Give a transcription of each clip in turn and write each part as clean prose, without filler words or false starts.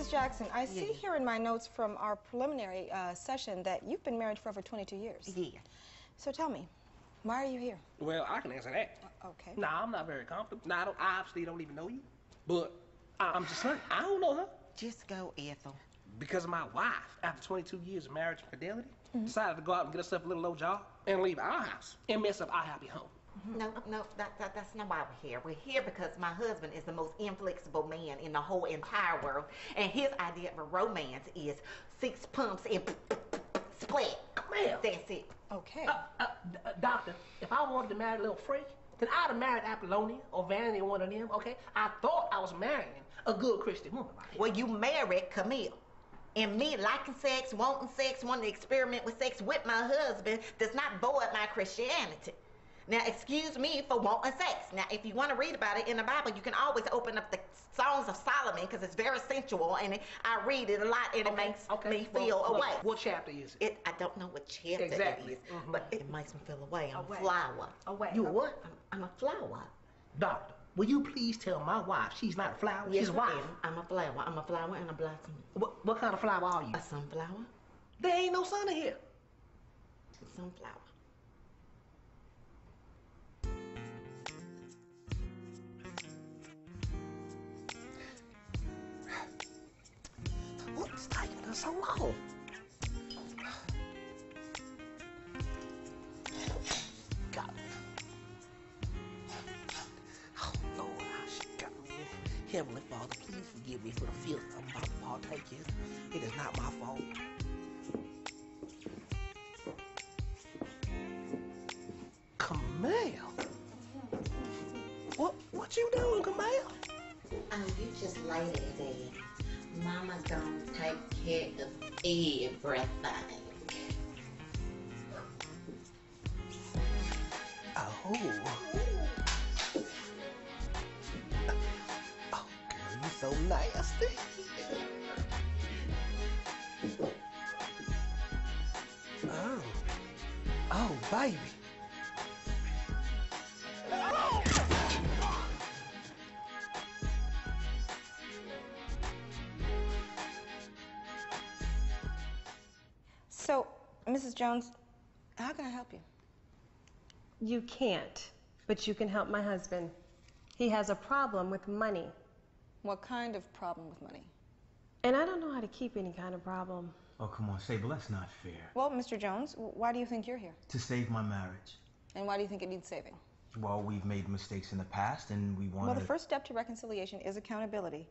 Mrs. Jackson, I see here in my notes from our preliminary session that you've been married for over 22 years. Yeah. So tell me, why are you here? Well, I can answer that. Okay. Nah, I'm not very comfortable. Nah, I obviously don't even know you. But I'm just saying, I don't know her. Just go, Ethel. Because my wife, after 22 years of marriage and fidelity, decided to go out and get herself a little old job and leave our house and mess up our happy home. No, that's not why we're here. We're here because my husband is the most inflexible man in the whole entire world, and his idea of a romance is 6 pumps and split. Ma'am. That's it. Okay. Doctor, if I wanted to marry a little freak, then I'd have married Apollonia or Vanity or one of them, okay? I thought I was marrying a good Christian woman. Right? Well, you married Camille. And me liking sex, wanting to experiment with sex with my husband does not void my Christianity. Now, excuse me for wanting sex. Now, if you want to read about it in the Bible, you can always open up the Songs of Solomon because it's very sensual, and I read it a lot, and it makes me feel away. What chapter is it? I don't know what chapter it is, but it makes me feel away. I'm a flower. Away. You a what? I'm a flower. Doctor, will you please tell my wife she's not a flower? Yes, she's a wife. I'm a flower. I'm a flower and a blossom. What kind of flower are you? A sunflower. There ain't no sun in here. A sunflower. What's taking us so long? Got me. Oh, Lord, how she got me. Heavenly Father, please forgive me for the filth I'm about to partake in. It is not my fault. Camille? What you doing, Camille? Oh, you just lay there, Dad. Mama's gonna take care of everything. Oh. Oh, girl, you so nasty. Oh. Oh, baby. Oh. So, Mrs. Jones, how can I help you? You can't, but you can help my husband. He has a problem with money. What kind of problem with money? And I don't know how to keep any kind of problem. Oh, come on, Sable, that's not fair. Well, Mr. Jones, why do you think you're here? To save my marriage. And why do you think it needs saving? Well, we've made mistakes in the past, and we want Well, the first step to reconciliation is accountability.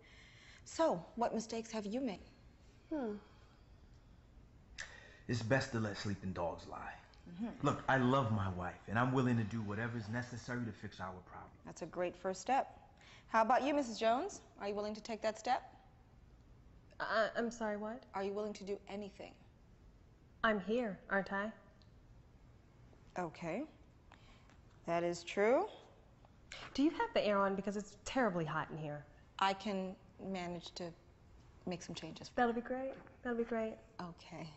So, what mistakes have you made? It's best to let sleeping dogs lie. Look, I love my wife, and I'm willing to do whatever's necessary to fix our problem. That's a great first step. How about you, Mrs. Jones? Are you willing to take that step? I'm sorry, what? Are you willing to do anything? I'm here, aren't I? Okay. That is true. Do you have the air on? Because it's terribly hot in here. I can manage to make some changes. That'll be great. That'll be great. Okay.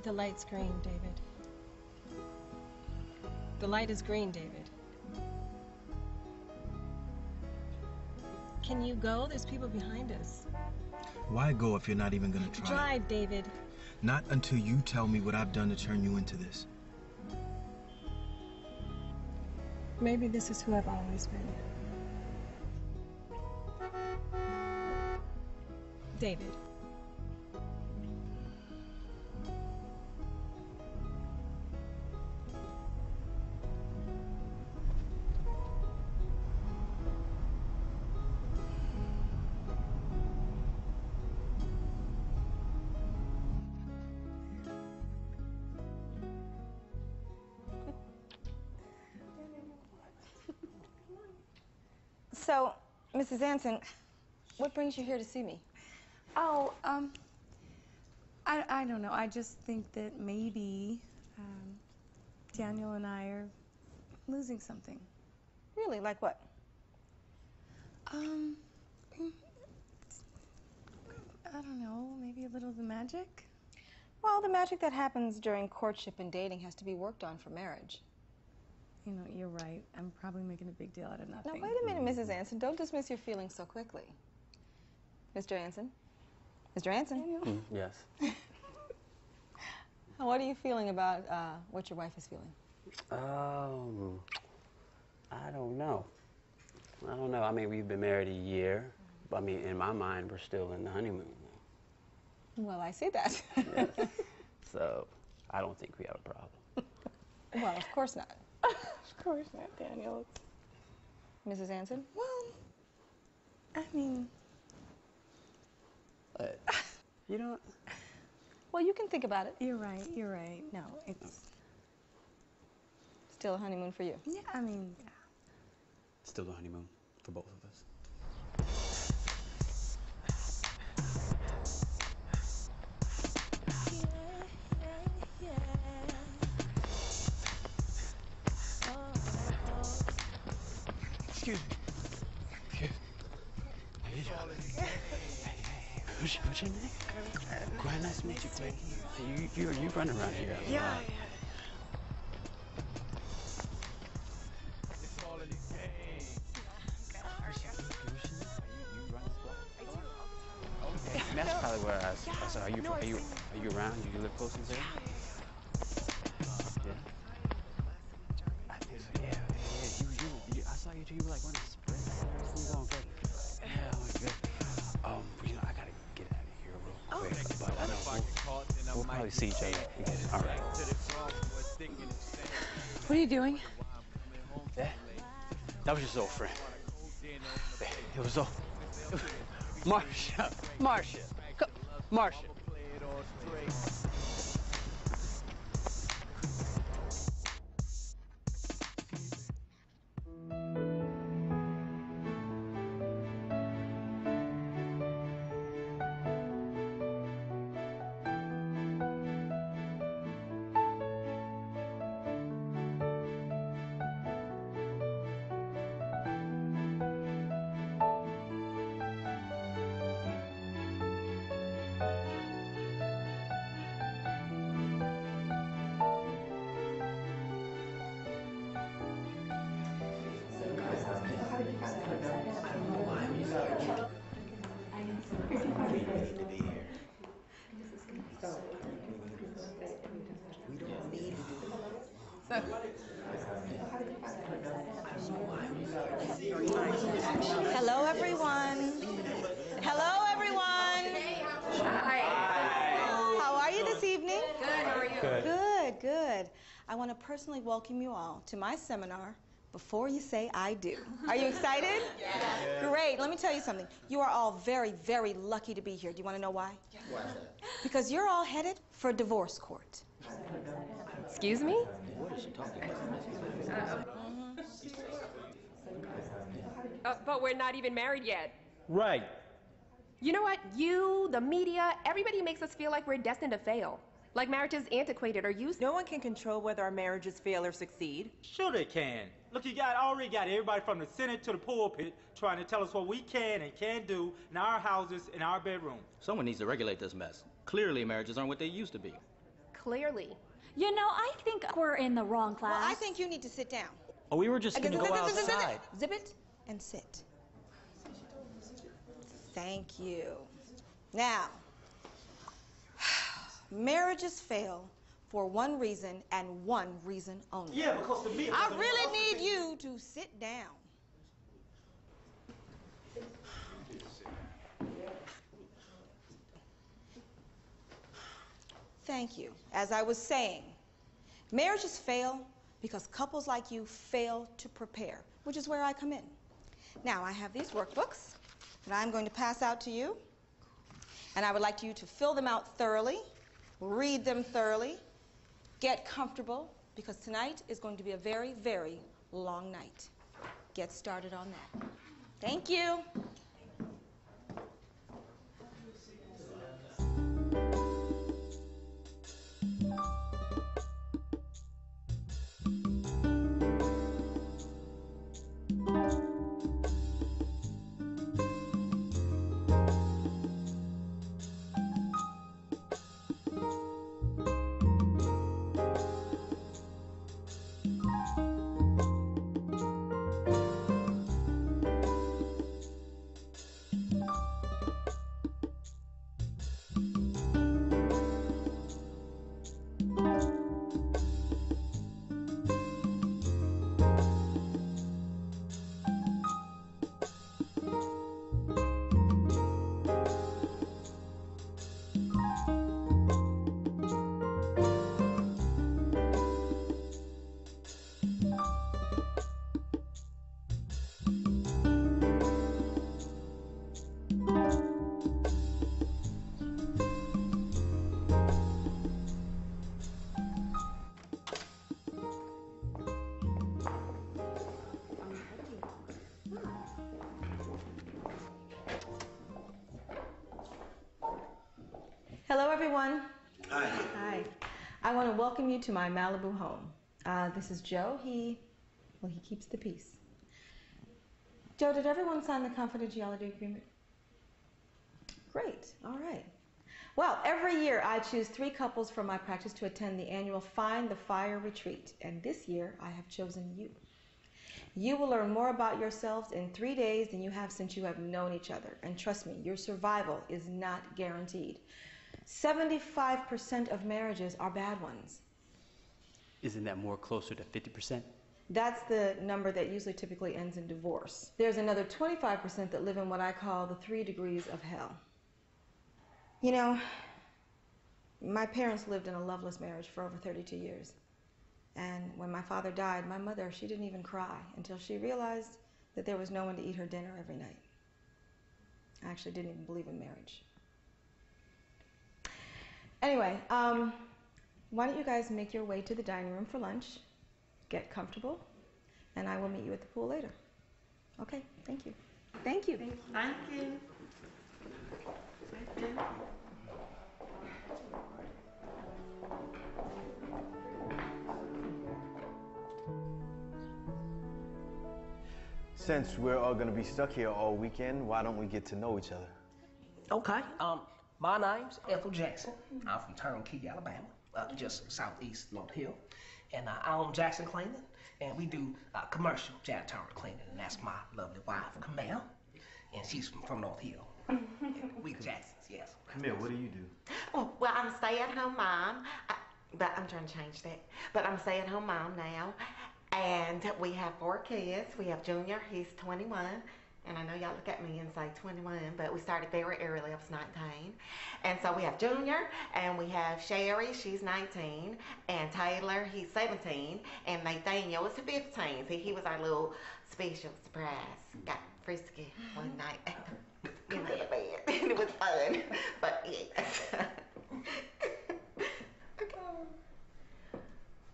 The light's green, David. The light is green, David. Can you go? There's people behind us. Why go if you're not even gonna try? Drive, David. Not until you tell me what I've done to turn you into this. Maybe this is who I've always been. David. So, Mrs. Anson, what brings you here to see me? Oh, I don't know. I just think that maybe Daniel and I are losing something. Really? Like what? I don't know, maybe a little of the magic? Well, the magic that happens during courtship and dating has to be worked on for marriage. You know, you're right. I'm probably making a big deal out of Now, nothing. wait a minute, Mrs. Anson. Don't dismiss your feelings so quickly. Mr. Anson? Mr. Anson? Yes. What are you feeling about what your wife is feeling? I don't know. I mean, we've been married a year. I mean, in my mind, we're still in the honeymoon. Well, I see that. Yes. So, I don't think we have a problem. Well, of course not. Of course not, Daniel. Mrs. Anson? Well, I mean... You know what? Well, you can think about it. You're right, you're right. No, it's... Still a honeymoon for you. Yeah, I mean, yeah. Still the honeymoon for both of us. Excuse me. How you doing? Hey. What's your name? Quite nice to meet you, Quinn. You running around here. Yeah. That's probably where I saw. Are you around? You live close to there? Yeah. I think so. Yeah. You I saw you too. You were like running sprints and everything going great. Yeah, good. I gotta get out of here real quick. But I know we'll probably see each other again. All right. What are you doing? That was his old friend. It was all. Marcia. Hello, everyone. Hello, everyone. Hi. How are you this evening? Good, how are you? Good. I want to personally welcome you all to my seminar, Before You Say I Do. Are you excited? Yes. Great. Let me tell you something. You are all very, very lucky to be here. Do you want to know why? Why? Because you're all headed for divorce court. Excuse me? What is she talking about? But we're not even married yet. Right. You know what? You, the media, everybody makes us feel like we're destined to fail. Like marriage is antiquated or useless. No one can control whether our marriages fail or succeed. Sure they can. Look, you already got everybody from the Senate to the pulpit trying to tell us what we can and can't do in our houses, in our bedrooms. Someone needs to regulate this mess. Clearly, marriages aren't what they used to be. Clearly. You know, I think we're in the wrong class. Well, I think you need to sit down. Oh, we were just going to go outside. Zip it and sit. Thank you. Now, marriages fail for one reason and one reason only. Yeah, because to me... I really need you to sit down. Thank you. As I was saying, marriages fail because couples like you fail to prepare, which is where I come in. Now, I have these workbooks that I'm going to pass out to you, and I would like you to fill them out thoroughly, read them thoroughly, get comfortable, because tonight is going to be a very, very long night. Get started on that. Thank you. everyone. Hi. Hi. I want to welcome you to my Malibu home. This is Joe. He keeps the peace. Joe, did everyone sign the confidentiality agreement? Great. All right. Well, every year I choose 3 couples from my practice to attend the annual Find the Fire retreat. And this year I have chosen you. You will learn more about yourselves in 3 days than you have since you have known each other. And trust me, your survival is not guaranteed. 75% of marriages are bad ones. Isn't that more closer to 50%? That's the number that usually typically ends in divorce. There's another 25% that live in what I call the 3 degrees of hell. You know, my parents lived in a loveless marriage for over 32 years. And when my father died, my mother, she didn't even cry until she realized that there was no one to eat her dinner every night. I actually didn't even believe in marriage. Anyway, why don't you guys make your way to the dining room for lunch, get comfortable, and I will meet you at the pool later. Okay, thank you. Thank you. Thank you. Thank you. Since we're all gonna be stuck here all weekend, why don't we get to know each other? Okay. My name's Ethel Jackson. I'm from Turnkey, Alabama, just southeast North Hill. And I own Jackson Cleaning, and we do commercial janitorial cleaning. And that's my lovely wife, Camille, and she's from North Hill. We Jacksons, yes. Camille, what do you do? Oh, well, I'm a stay-at-home mom, but I'm trying to change that. But I'm a stay-at-home mom now, and we have 4 kids. We have Junior, he's 21. And I know y'all look at me and say 21, but we started very early. I was 19. And so we have Junior, and we have Sherry, she's 19, and Taylor, he's 17, and Nathaniel is 15. See, he was our little special surprise. Got frisky one night in the bed, and it was fun. But yes.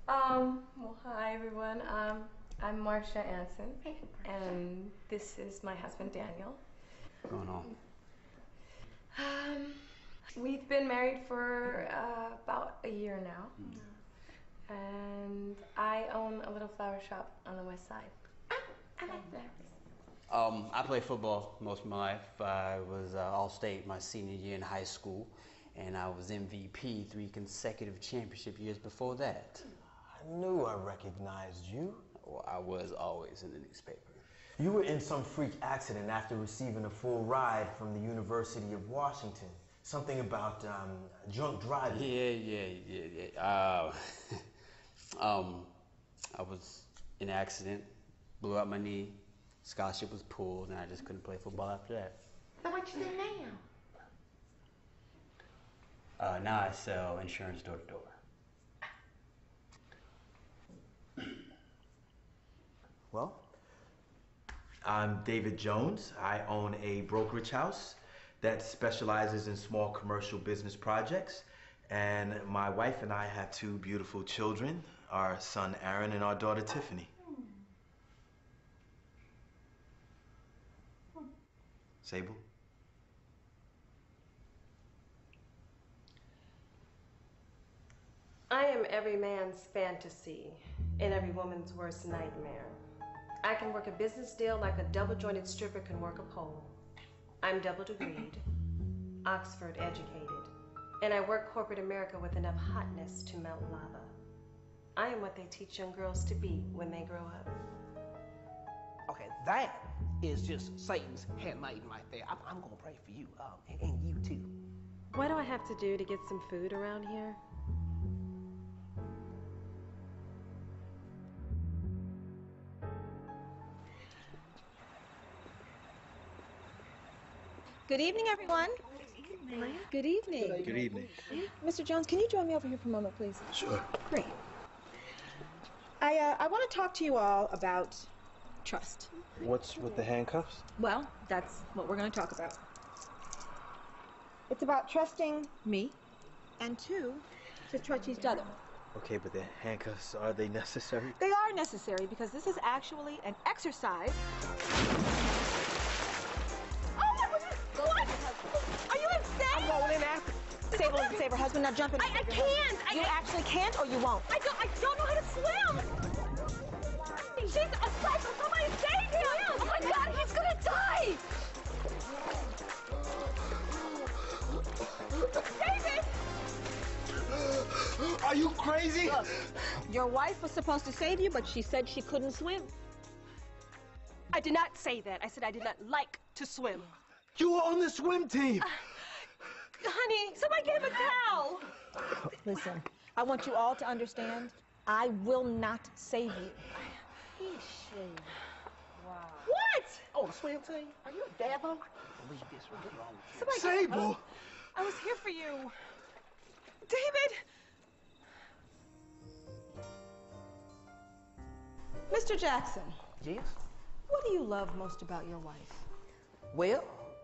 Well, hi everyone. I'm Marcia Anson, and this is my husband Daniel. What's going on? We've been married for about a year now, and I own a little flower shop on the west side. I like that. I played football most of my life. I was All-State my senior year in high school, and I was MVP 3 consecutive championship years before that. I knew I recognized you. Well, I was always in the newspaper. You were in some freak accident after receiving a full ride from the University of Washington. Something about drunk driving. Yeah. I was in an accident, blew out my knee, scholarship was pulled, and I just couldn't play football after that. So what you do now? Now I sell insurance door to door. Well, I'm David Jones. I own a brokerage house that specializes in small commercial business projects. And my wife and I have 2 beautiful children, our son Aaron and our daughter Tiffany. Sable? I am every man's fantasy and every woman's worst nightmare. I can work a business deal like a double-jointed stripper can work a pole. I'm double-degreed, Oxford educated, and I work corporate America with enough hotness to melt lava. I am what they teach young girls to be when they grow up. Okay, that is just Satan's handmaiden right there. I'm gonna pray for you, and you too. What do I have to do to get some food around here? Good evening, everyone. Good evening. Good evening. Mr. Jones, can you join me over here for a moment, please? Sure. Great. I want to talk to you all about trust. What's with the handcuffs? Well, that's what we're going to talk about. It's about trusting me, and 2, to trust each other. Okay, but the handcuffs, are they necessary? They are necessary because this is actually an exercise. Oh my goodness! What? Are you insane? I'm going in after. Sable, willing to save her husband. Now jump in. I can't. You actually can't, or you won't. I don't know how to swim. She's a special. Somebody save him. Oh my God, he's gonna die. David. Are you crazy? Look, your wife was supposed to save you, but she said she couldn't swim. I did not say that. I said I did not like to swim. You were on the swim team. Honey, somebody get him a towel. Listen, I want you all to understand, I will not save you. Wow. What? Oh, the swim team? Are you a devil? Believe this. What's wrong with you? Somebody Sable. I was here for you. David! Mr. Jackson, Yes? what do you love most about your wife? Well,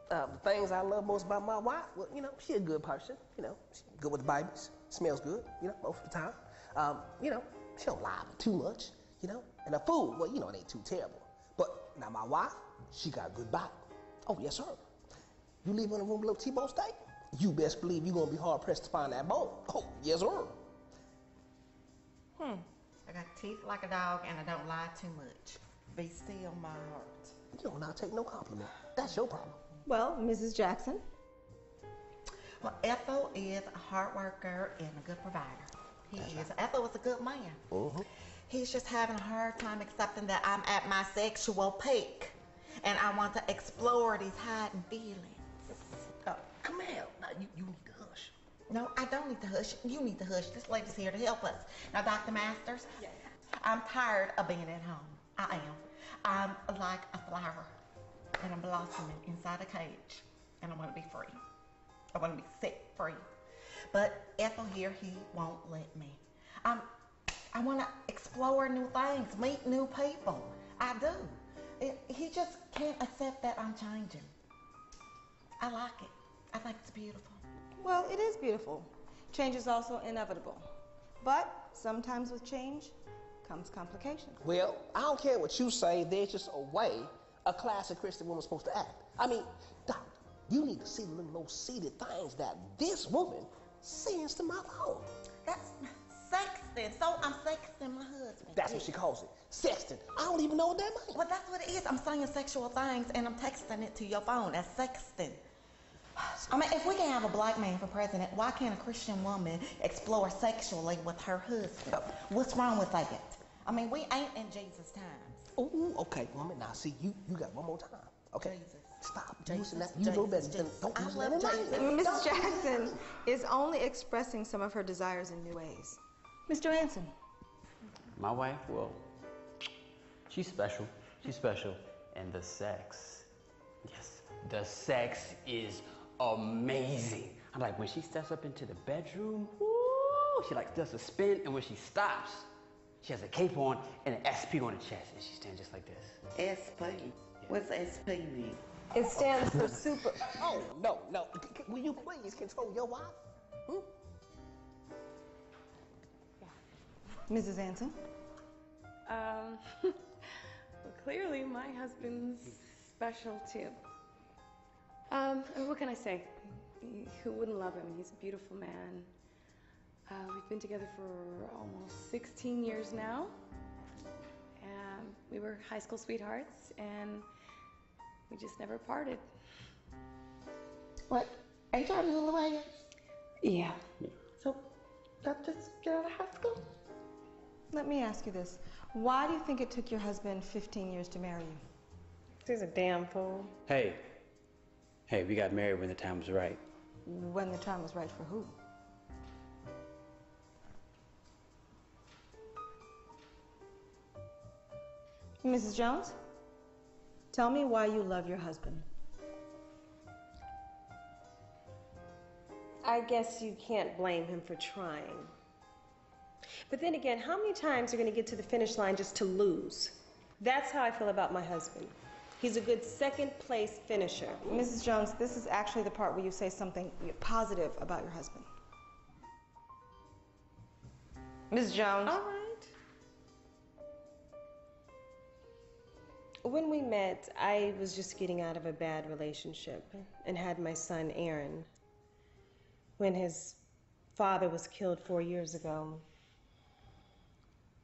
the things I love most about my wife, well, you know, she's a good person. You know, she's good with the Bibles. Smells good, you know, most of the time. You know, she don't lie too much, you know. And a fool, well, you know, it ain't too terrible. But now my wife, she got a good body. Oh, yes, sir. You leave her in a room with a little T-bone steak, you best believe you're gonna be hard pressed to find that bone. Oh, yes, sir. I got teeth like a dog and I don't lie too much. Be still my heart. You don't not take no compliment. That's your problem. Well, Mrs. Jackson. Well, Ethel is a hard worker and a good provider. Ethel is a good man. Mm-hmm. He's just having a hard time accepting that I'm at my sexual peak and I want to explore these hidden feelings. Come here. Now, you need to hush. No, I don't need to hush. You need to hush. This lady's here to help us. Now, Dr. Masters, yes. I'm tired of being at home. I am. I'm like a flower, and I'm blossoming inside a cage, and I want to be free. I want to be set free. But Ethel here, he won't let me. I want to explore new things, meet new people. I do. He just can't accept that I'm changing. I like it. I think it's beautiful. Well, it is beautiful. Change is also inevitable. But sometimes with change comes complications. Well, I don't care what you say. There's just a way a classic Christian woman's supposed to act. I mean, doctor, you need to see the little seeded things that this woman sends to my phone. That's sexting. So I'm sexting my husband. That's what she calls it. Sexting. I don't even know what that means. Well, that's what it is. I'm saying sexual things and I'm texting it to your phone. That's sexting. I mean, if we can have a black man for president, why can't a Christian woman explore sexually with her husband? What's wrong with that? I mean, we ain't in Jesus' times. Oh, okay, woman. Now, see, you got one more time. Okay? Jesus. Stop Jesus, using that. You know better. Don't use that in my Mrs. Jackson is only expressing some of her desires in new ways. Mr. Anson. My wife, well, she's special. She's special. And the sex, yes, the sex is amazing. I'm like, when she steps up into the bedroom, woo, she like does a spin, and when she stops, she has a cape on and an SP on the chest, and she stands just like this. SP. What's SP mean? It stands for super. Oh, no. Will you please control your wife? Mrs. Anson. Well, clearly my husband's special too. What can I say? Who wouldn't love him? He's a beautiful man. We've been together for almost 16 years now. We were high school sweethearts, and we just never parted. What? Ain't y'all little way? Yeah. So, y'all just get out of high school? Let me ask you this. Why do you think it took your husband 15 years to marry you? He's a damn fool. Hey, we got married when the time was right. When the time was right for who? Mrs. Jones, tell me why you love your husband. I guess you can't blame him for trying. But then again, how many times are you going to get to the finish line just to lose? That's how I feel about my husband. He's a good second place finisher. Mrs. Jones, this is actually the part where you say something positive about your husband. Ms. Jones. All right. When we met, I was just getting out of a bad relationship and had my son, Aaron. When his father was killed 4 years ago,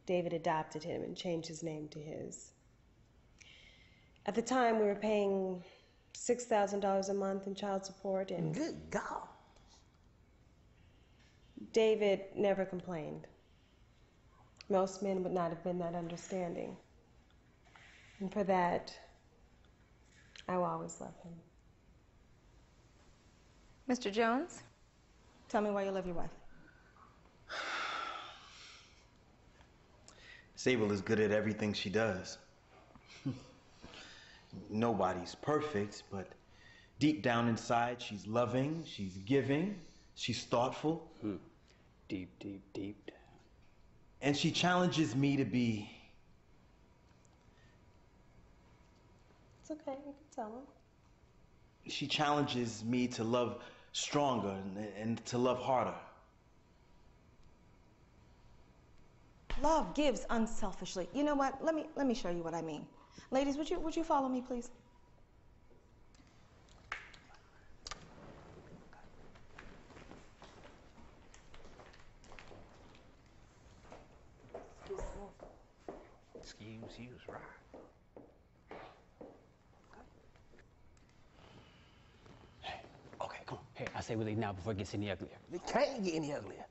David adopted him and changed his name to his. At the time, we were paying $6,000 a month in child support, and Good God. David never complained. Most men would not have been that understanding. And for that, I will always love him. Mr. Jones, tell me why you love your wife. Sable is good at everything she does. Nobody's perfect, but deep down inside, she's loving, she's giving, she's thoughtful. Deep, deep, deep. And she challenges me to be... It's okay, you can tell him. She challenges me to love stronger and to love harder. Love gives unselfishly. You know what? Let me show you what I mean. Ladies, would you follow me, please? Excuse you, is right. Hey, okay, come on. Hey, I say we leave now before it gets any uglier. It can't get any uglier.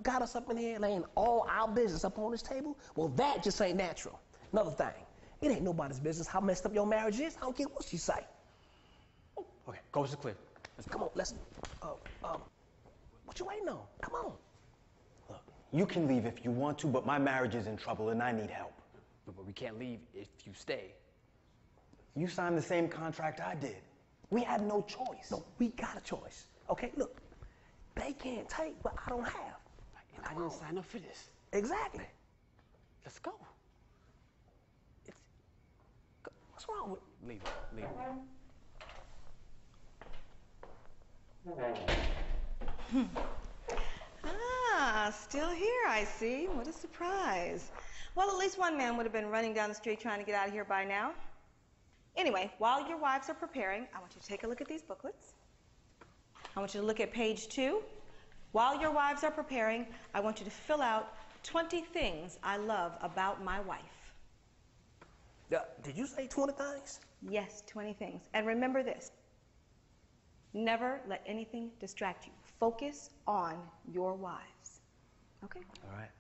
Got us up in here laying all our business up on this table? Well, that just ain't natural. Another thing, it ain't nobody's business how messed up your marriage is. I don't care what she say. Okay, go to the cliff. Come on, let's, what you waiting on? Come on. Look, you can leave if you want to, but my marriage is in trouble and I need help. But we can't leave if you stay. You signed the same contract I did. We had no choice. No, we got a choice. Okay, look, they can't take what I don't have. And I didn't sign up for this. Exactly. Let's go. What's wrong with... Leave it, leave it. Ah, still here, I see. What a surprise. Well, at least one man would have been running down the street trying to get out of here by now. Anyway, while your wives are preparing, I want you to take a look at these booklets. I want you to look at page 2. While your wives are preparing, I want you to fill out 20 things I love about my wife. Did you say 20 things? Yes, 20 things. And remember this. Never let anything distract you. Focus on your wives. Okay? All right.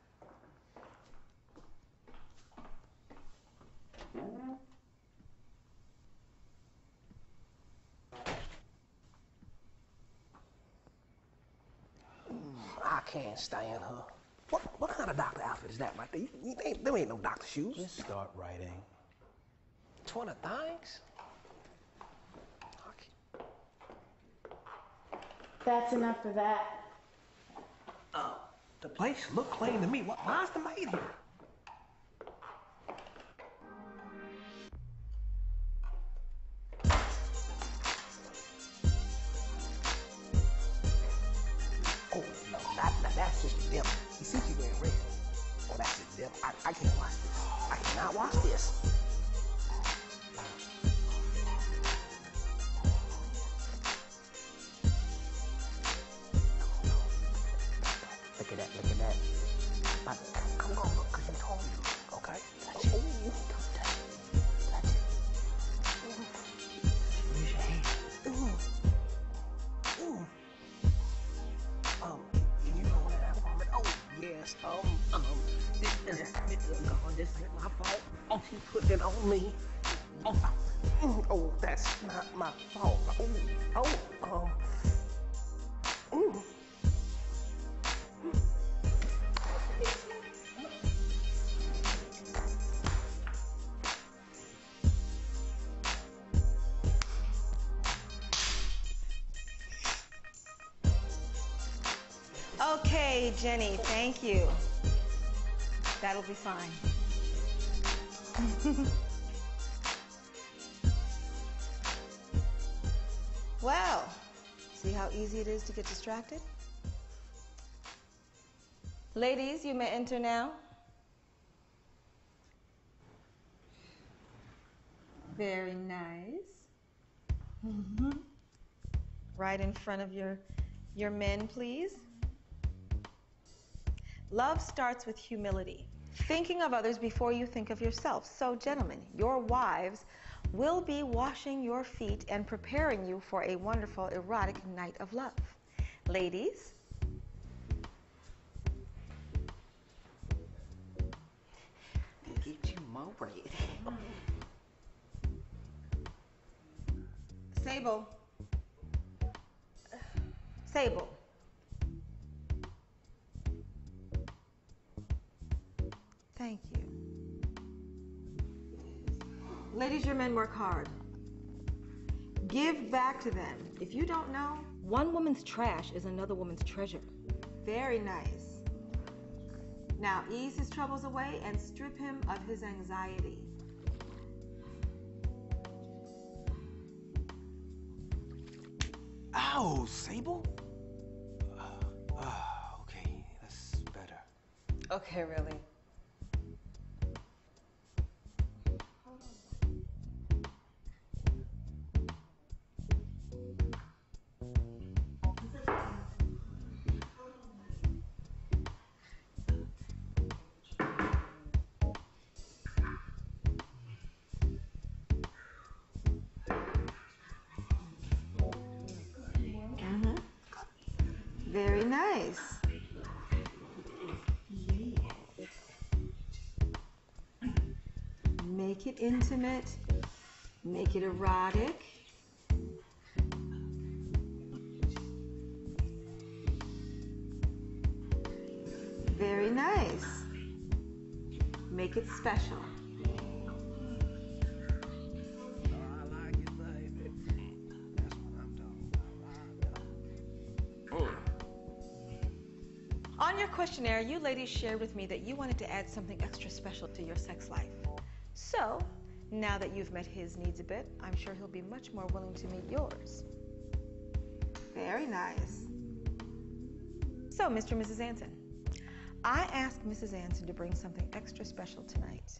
I can't stand her. What kind of doctor outfit is that right there? There ain't no doctor shoes. Just start writing. 20 things? That's enough for that. The place look clean to me. Why's the maid here? Oh, no, that's just them. You see she wearing red. Oh, that's just them. I can't watch this. I cannot watch this. Look at that, look at that. I'm gonna look because you told me, okay? Touch it. Ooh, don't touch it. Touch it. Use your hand. Ooh. Can you hold that for me? Oh, yes. This ain't my fault. Oh, she put it on me. Oh, that's not my fault. Okay, Jenny, thank you. That'll be fine. Well, see how easy it is to get distracted? Ladies, you may enter now. Very nice. Right in front of your men, please. Love starts with humility, thinking of others before you think of yourself. So, gentlemen, your wives will be washing your feet and preparing you for a wonderful, erotic night of love. Ladies, Get you more bread. Sable. Sable. Thank you. Ladies, your men work hard. Give back to them. If you don't know, one woman's trash is another woman's treasure. Very nice. Now ease his troubles away and strip him of his anxiety. Ow, Sable? Okay, that's better. Okay, really. Very nice. Make it intimate. Make it erotic. Very nice. Make it special. On your questionnaire, you ladies shared with me that you wanted to add something extra special to your sex life. So, now that you've met his needs a bit, I'm sure he'll be much more willing to meet yours. Very nice. So, Mr. and Mrs. Anson, I asked Mrs. Anson to bring something extra special tonight.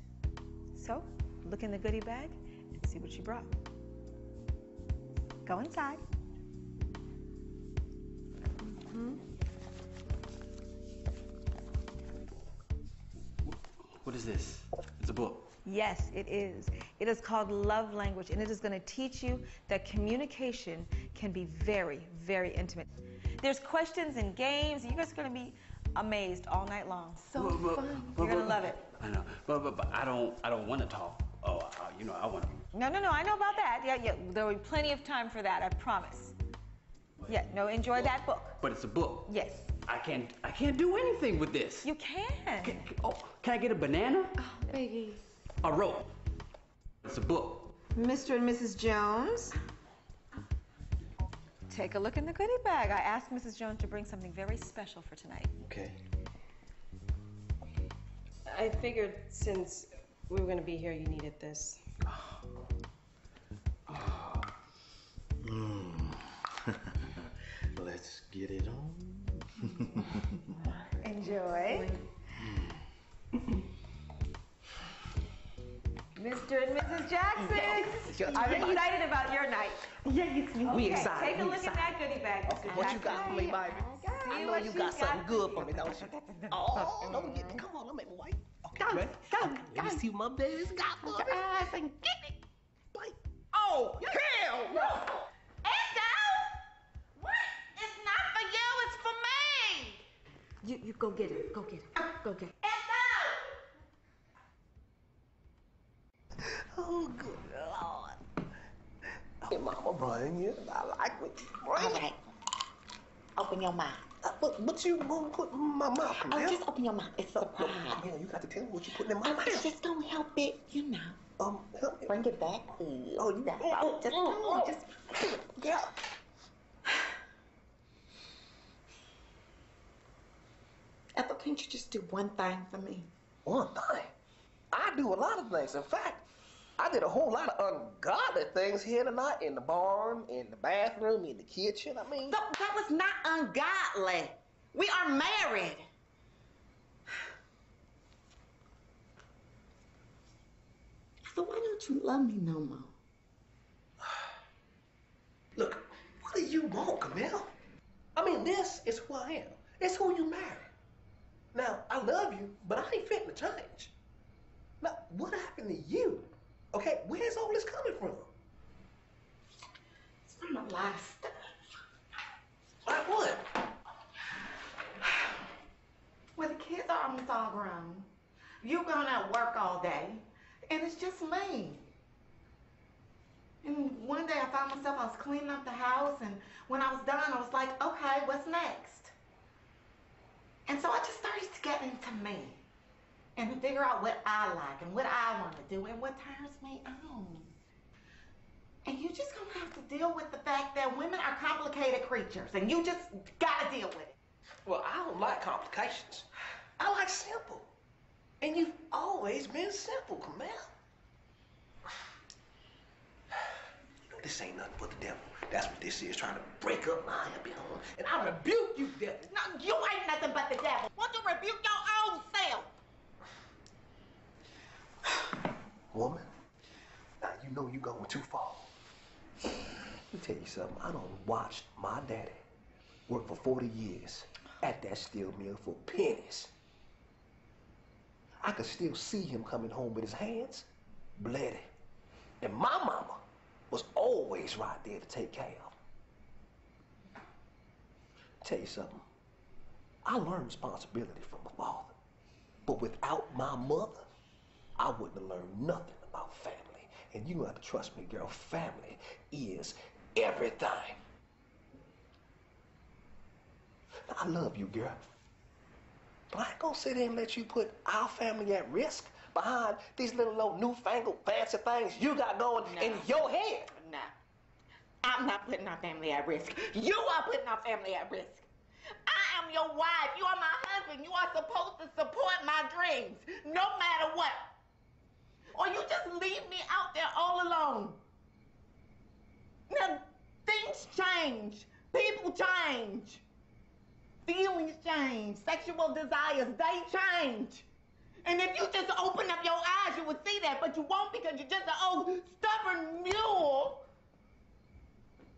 So, look in the goodie bag and see what she brought. Go inside. What is this? It's a book. Yes, it is. It is called Love Language, and it is going to teach you that communication can be very, very intimate. There's questions and games. You guys are going to be amazed all night long. So fun. You're going to love it. I know, but I don't want to talk. Oh, I want to. No, I know about that. Yeah, there will be plenty of time for that, I promise. Yeah, no, enjoy that book. But it's a book. Yes. I can't do anything with this. You can. Can I get a banana? Oh, baby. A rope. It's a book. Mr. and Mrs. Jones, take a look in the goodie bag. I asked Mrs. Jones to bring something very special for tonight. Okay. I figured since we were going to be here, you needed this. Let's get it on. Enjoy. Mr. and Mrs. Jackson, I'm excited about your night. Yes, we excited. Take a look in that goodie bag, Mr. Jackson. What you got for me, baby? I know you got something good for me, don't you? Oh, don't get me. Come on, don't make me wait. Okay, ready? Okay, let me see what my baby's got for me. Get it. Like, oh, hell no. You go get it. Go get it. Go get it. Oh, good Lord. Hey, Mama brought you. I like what you bring. All right. Open your mouth. What you gonna put in my mouth? Oh, just open your mouth. It's a surprise. Yeah, you got to tell me what you putting in my mouth. Just don't help it, you know. Help me. Bring it back. Oh, you That's all. Just come on. Just yeah. Ethel, can't you just do one thing for me? One thing? I do a lot of things. In fact, I did a whole lot of ungodly things here tonight in the barn, in the bathroom, in the kitchen. I mean... That was not ungodly. We are married. So why don't you love me no more? Look, what do you want, Camille? I mean, this is who I am. It's who you marry. Now, Now, I love you, but I ain't fitting to change. Now, what happened to you? Okay, where's all this coming from? It's from a lot of stuff. Like what? Well, the kids are almost all grown. You're going out work all day, and it's just me. And one day I found myself, I was cleaning up the house, and when I was done, I was like, okay, what's next? And so I just started to get into me and to figure out what I like and what I want to do and what turns me on. And you just gonna have to deal with the fact that women are complicated creatures, and you just gotta deal with it. Well, I don't like complications. I like simple. And you've always been simple, Camille. You know, this ain't nothing but the devil. That's what this is, trying to break up my happy home. And I rebuke you, devil. No, you ain't nothing but the devil. Won't you rebuke your own self? Woman, now you know you're going too far. Let me tell you something. I done watched my daddy work for 40 years at that steel mill for pennies. I could still see him coming home with his hands bloody. And my mama was always right there to take care of him. Tell you something. I learned responsibility from my father. But without my mother, I wouldn't have learned nothing about family. And you have to trust me, girl. Family is everything. Now, I love you, girl. But I ain't gonna sit here and let you put our family at risk behind these little old newfangled fancy things you got going in your head. No. I'm not putting our family at risk. You are putting our family at risk. I am your wife. You are my husband. You are supposed to support my dreams, no matter what. Or you just leave me out there all alone. Now, things change. People change. Feelings change. Sexual desires, they change. And if you just open up your eyes, you would see that, but you won't because you're just an old stubborn mule.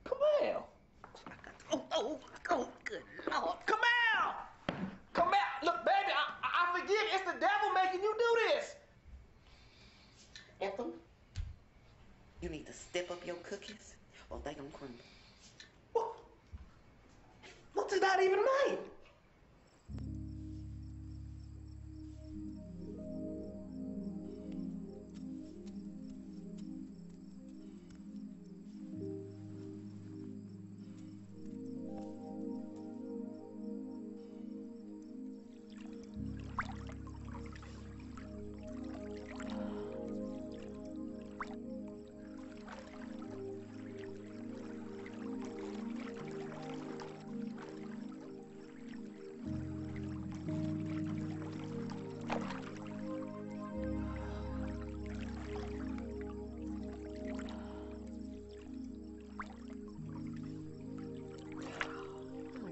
Come here. Oh, good Lord. Come here. Come here. Look, baby, I forgive you. It's the devil making you do this. Ethel, you need to step up your cookies or they gonna crumble. What does that even mean?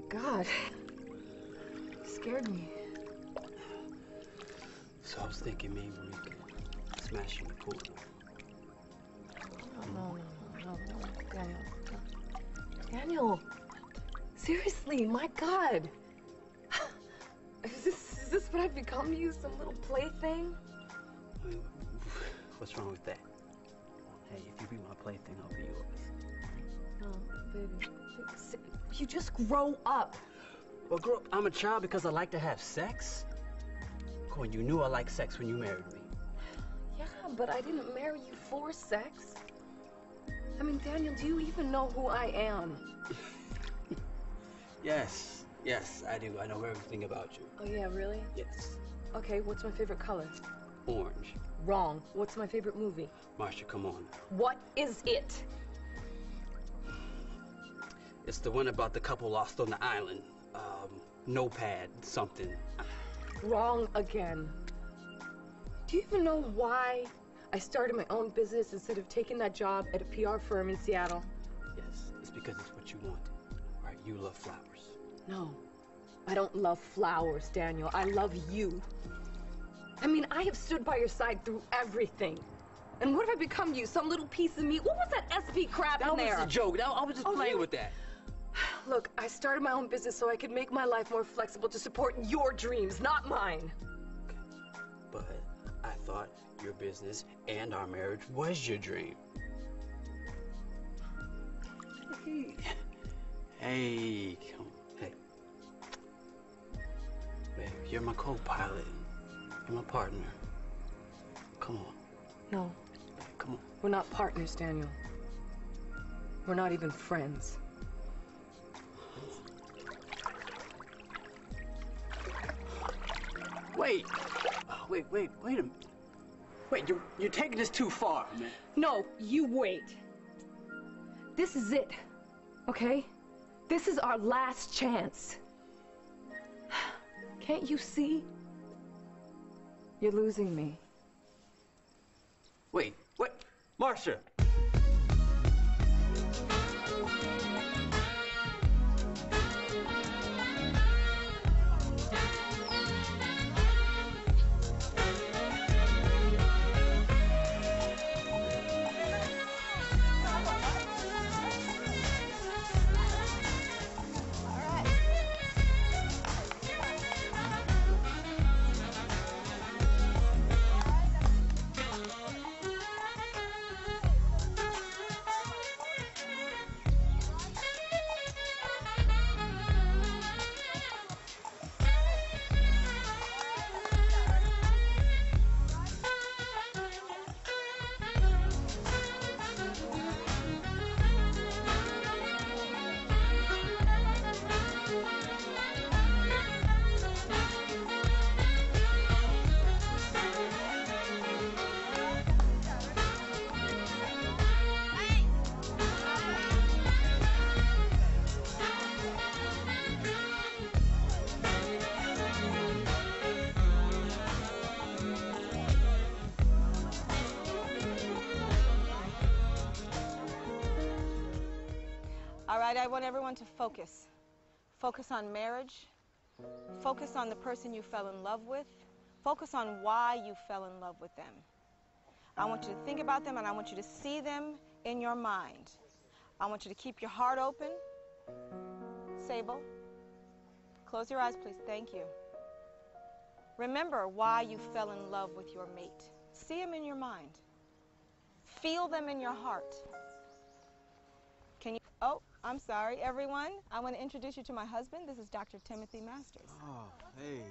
God, scared me. So I was thinking maybe we could smash in the pool. No, Daniel. Daniel, seriously, my God. Is this what I've become to you, some little plaything? What's wrong with that? Hey, if you be my plaything, I'll be yours. Oh, baby. You just grow up. Well, grow up. I'm a child because I like to have sex. Cohen, you knew I liked sex when you married me. Yeah, but I didn't marry you for sex. I mean, Daniel, do you even know who I am? Yes, I do. I know everything about you. Oh, yeah, really? Yes. Okay, what's my favorite color? Orange. Wrong. What's my favorite movie? Marcia, come on. What is it? It's the one about the couple lost on the island. Notepad, something. Wrong again. Do you even know why I started my own business instead of taking that job at a PR firm in Seattle? Yes, it's because it's what you want. Right? You love flowers. No, I don't love flowers, Daniel. I love you. I mean, I have stood by your side through everything. And what have I become to you? Some little piece of meat? What was that SP crap in there? That was a joke. I was just playing with that. Look, I started my own business so I could make my life more flexible to support your dreams, not mine. But I thought your business and our marriage was your dream. Hey, come on. Hey. Babe, you're my co-pilot. You're my partner. Come on. No. Babe, come on. We're not partners, Daniel. We're not even friends. Wait. Wait a minute. Wait, you're taking this too far, man. No, you wait. This is it, okay? This is our last chance. Can't you see? You're losing me. Wait, Marcia! All right, I want everyone to focus. Focus on marriage. Focus on the person you fell in love with. Focus on why you fell in love with them. I want you to think about them, and I want you to see them in your mind. I want you to keep your heart open. Sable, close your eyes, please. Thank you. Remember why you fell in love with your mate. See them in your mind. Feel them in your heart. Can you? Oh, I'm sorry, everyone. I want to introduce you to my husband. This is Dr. Timothy Masters. Oh, hey.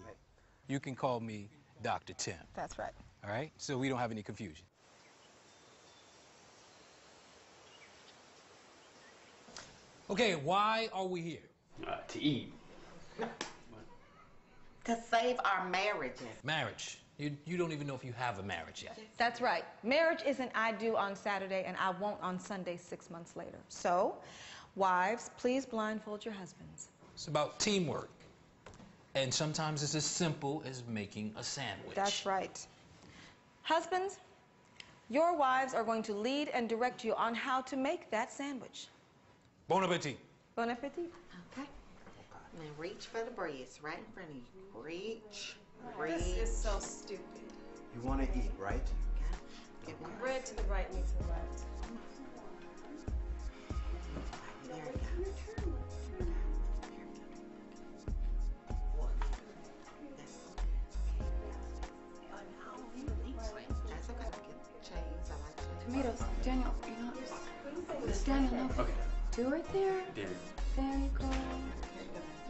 You can call me Dr. Tim. That's right. All right? So we don't have any confusion. Okay, why are we here? To eat. To save our marriages. Marriage. You don't even know if you have a marriage yet. That's right. Marriage isn't I do on Saturday and I won't on Sunday 6 months later. So, wives, please blindfold your husbands. It's about teamwork. And sometimes it's as simple as making a sandwich. That's right. Husbands, your wives are going to lead and direct you on how to make that sandwich. Bon appetit. Bon appetit. Okay. Now reach for the breads right in front of you. Reach. Reach. This is so stupid. You want to eat, right? Get one. Bread to the right, meat to the left. There we go. That's okay. Get cheese. I like cheese. Tomatoes. Daniel, you know. Daniel, no. Okay. Two right there. There. There you go.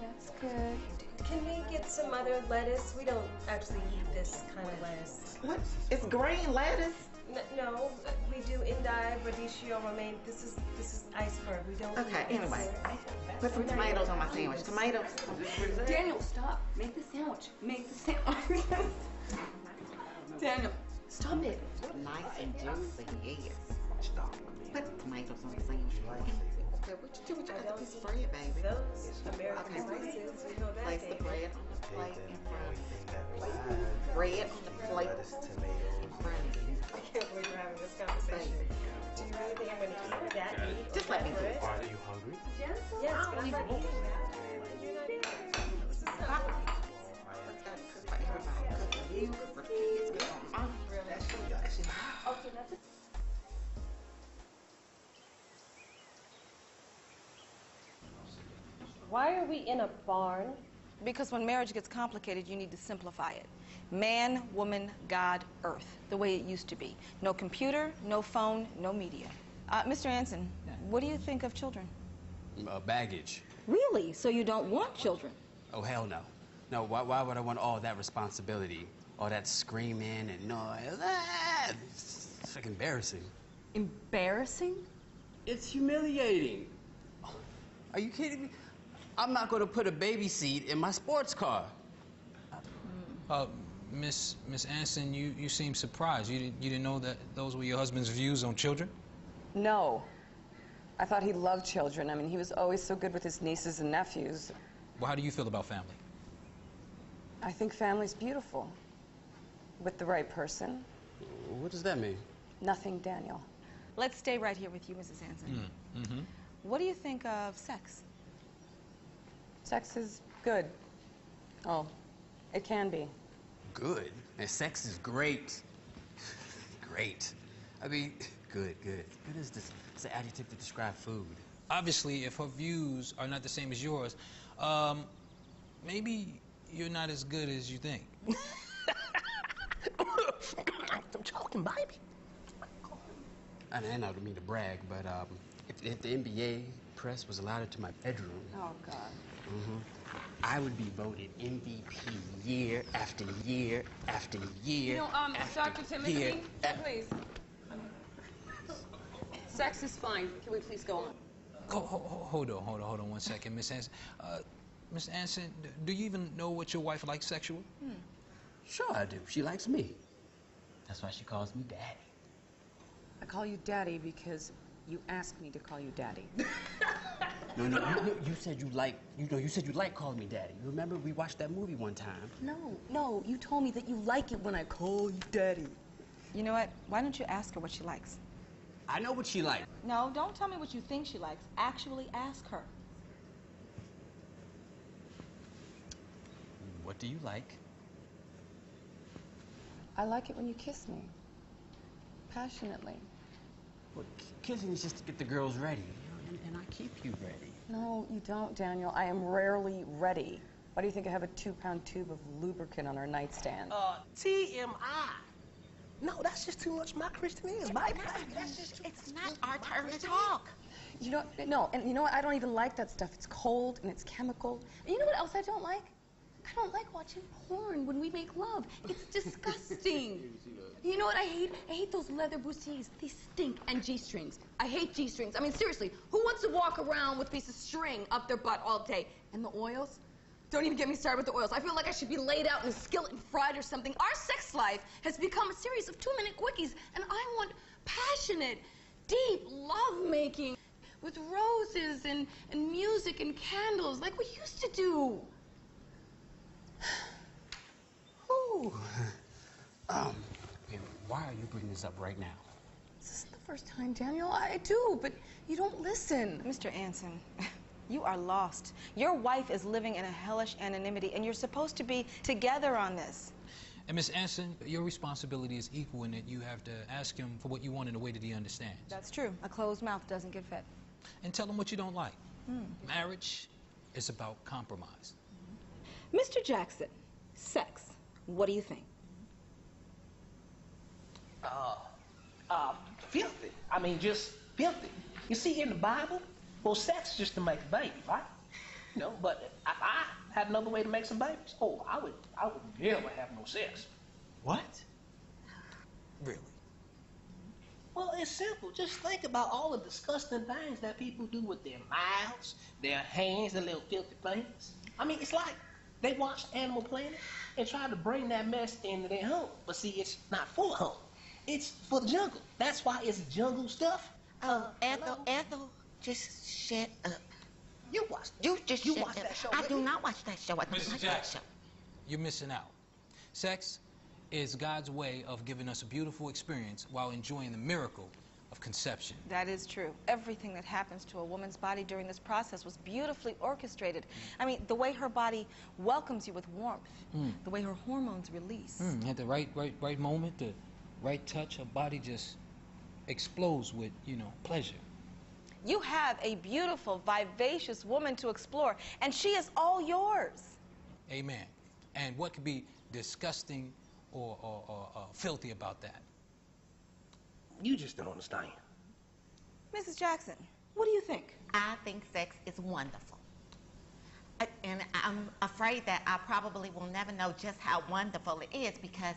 That's good. Can we get some other lettuce? We don't actually eat this kind of lettuce. What? It's green lettuce? No, we do endive, radicchio, romaine. This is iceberg. We don't. Okay, eat anyway. this. Put some tomatoes on my sandwich. Tomatoes. Daniel, stop. Make the sandwich. Make the sandwich. Daniel, stop it. Nice and juicy, yes. Put tomatoes on the sandwich. Okay, what you do with your other piece of bread, baby? Those American races, we know that. Place the bread on the plate in front of you. Bread on the plate in front of you. I can't believe we're having this conversation. Do you really think I'm going to eat that? Just let me do it. Are you hungry? Yes, but I'm not eating that. You're not eating that. This is so Let's go cook for everybody. Cook for you, cook for the kids, cook for mom. really. Okay, that's it. Why are we in a barn? Because when marriage gets complicated, you need to simplify it. Man, woman, God, earth, the way it used to be. No computer, no phone, no media. Mr. Anson, what do you think of children? Baggage. Really? So you don't want children? Oh, hell no. No, why would I want all that responsibility? All that screaming and noise? It's like embarrassing. Embarrassing? It's humiliating. Are you kidding me? I'm not going to put a baby seat in my sports car. Miss Anson, you seem surprised. You didn't know that those were your husband's views on children? No. I thought he loved children. I mean, he was always so good with his nieces and nephews. Well, how do you feel about family? I think family's beautiful. With the right person. What does that mean? Nothing, Daniel. Let's stay right here with you, Mrs. Anson. Mm-hmm. What do you think of sex? Sex is good. Oh, it can be. Good? And sex is great. Great. I mean, good. Good is this. It's an adjective to describe food. Obviously, if her views are not the same as yours, maybe you're not as good as you think. I'm joking, baby. And I don't mean to brag, but if the NBA press was allowed into my bedroom, Oh, God. I would be voted MVP year after year after year. You know, Dr. Timothy, please. Sex is fine. Can we please go on? Hold on 1 second, Miss Anson. Miss Anson, do you even know what your wife likes sexual? Sure I do. She likes me. That's why she calls me Daddy. I call you Daddy because you asked me to call you Daddy. No, you said you like calling me Daddy. You remember we watched that movie one time? No, you told me that you like it when I call you Daddy. You know what? Why don't you ask her what she likes? I know what she likes. No, don't tell me what you think she likes. Actually ask her. What do you like? I like it when you kiss me. Passionately. Well, kissing is just to get the girls ready, and I keep you ready. No, you don't, Daniel. I am rarely ready. Why do you think I have a 2-pound tube of lubricant on our nightstand? TMI. No, that's just too much my Christian is, baby. It's not our turn to talk. You know, no, and you know what? I don't even like that stuff. It's cold and it's chemical. And you know what else I don't like? I don't like watching porn when we make love. It's disgusting. You know what I hate? I hate those leather booties. They stink. And G-strings. I hate G-strings. I mean, seriously, who wants to walk around with a piece of string up their butt all day? And the oils? Don't even get me started with the oils. I feel like I should be laid out in a skillet and fried or something. Our sex life has become a series of 2-minute quickies, and I want passionate, deep love-making with roses and music and candles like we used to do. Ooh. Why are you bringing this up right now? This isn't the first time, Daniel. I do, but you don't listen. Mr. Anson, you are lost. Your wife is living in a hellish anonymity, and you're supposed to be together on this. And Miss Anson, your responsibility is equal in that you have to ask him for what you want in a way that he understands. That's true. A closed mouth doesn't get fed. And tell him what you don't like. Marriage is about compromise. Mr. Jackson, sex, what do you think? Filthy. I mean, just filthy. You see, in the Bible, well, sex is just to make a baby, right? You know, but if I had another way to make some babies, I would never have no sex. What? Really? Well, it's simple. Just think about all the disgusting things that people do with their mouths, their hands, their little filthy things. I mean, it's like they watch Animal Planet and try to bring that mess into their home. But see, it's not for home. It's for the jungle. That's why it's jungle stuff. Ethel, just shut up. You watch that show. I do not watch that show. I don't Mrs. like that Jackson, show. you're missing out. Sex is God's way of giving us a beautiful experience while enjoying the miracle of conception. That is true. Everything that happens to a woman's body during this process was beautifully orchestrated. I mean, the way her body welcomes you with warmth, the way her hormones release. At the right moment, the right touch, her body just explodes with, pleasure. You have a beautiful, vivacious woman to explore, and she is all yours. Amen. And what could be disgusting or filthy about that? You just don't understand. Mrs. Jackson, what do you think? I think sex is wonderful. And I'm afraid that I probably will never know just how wonderful it is because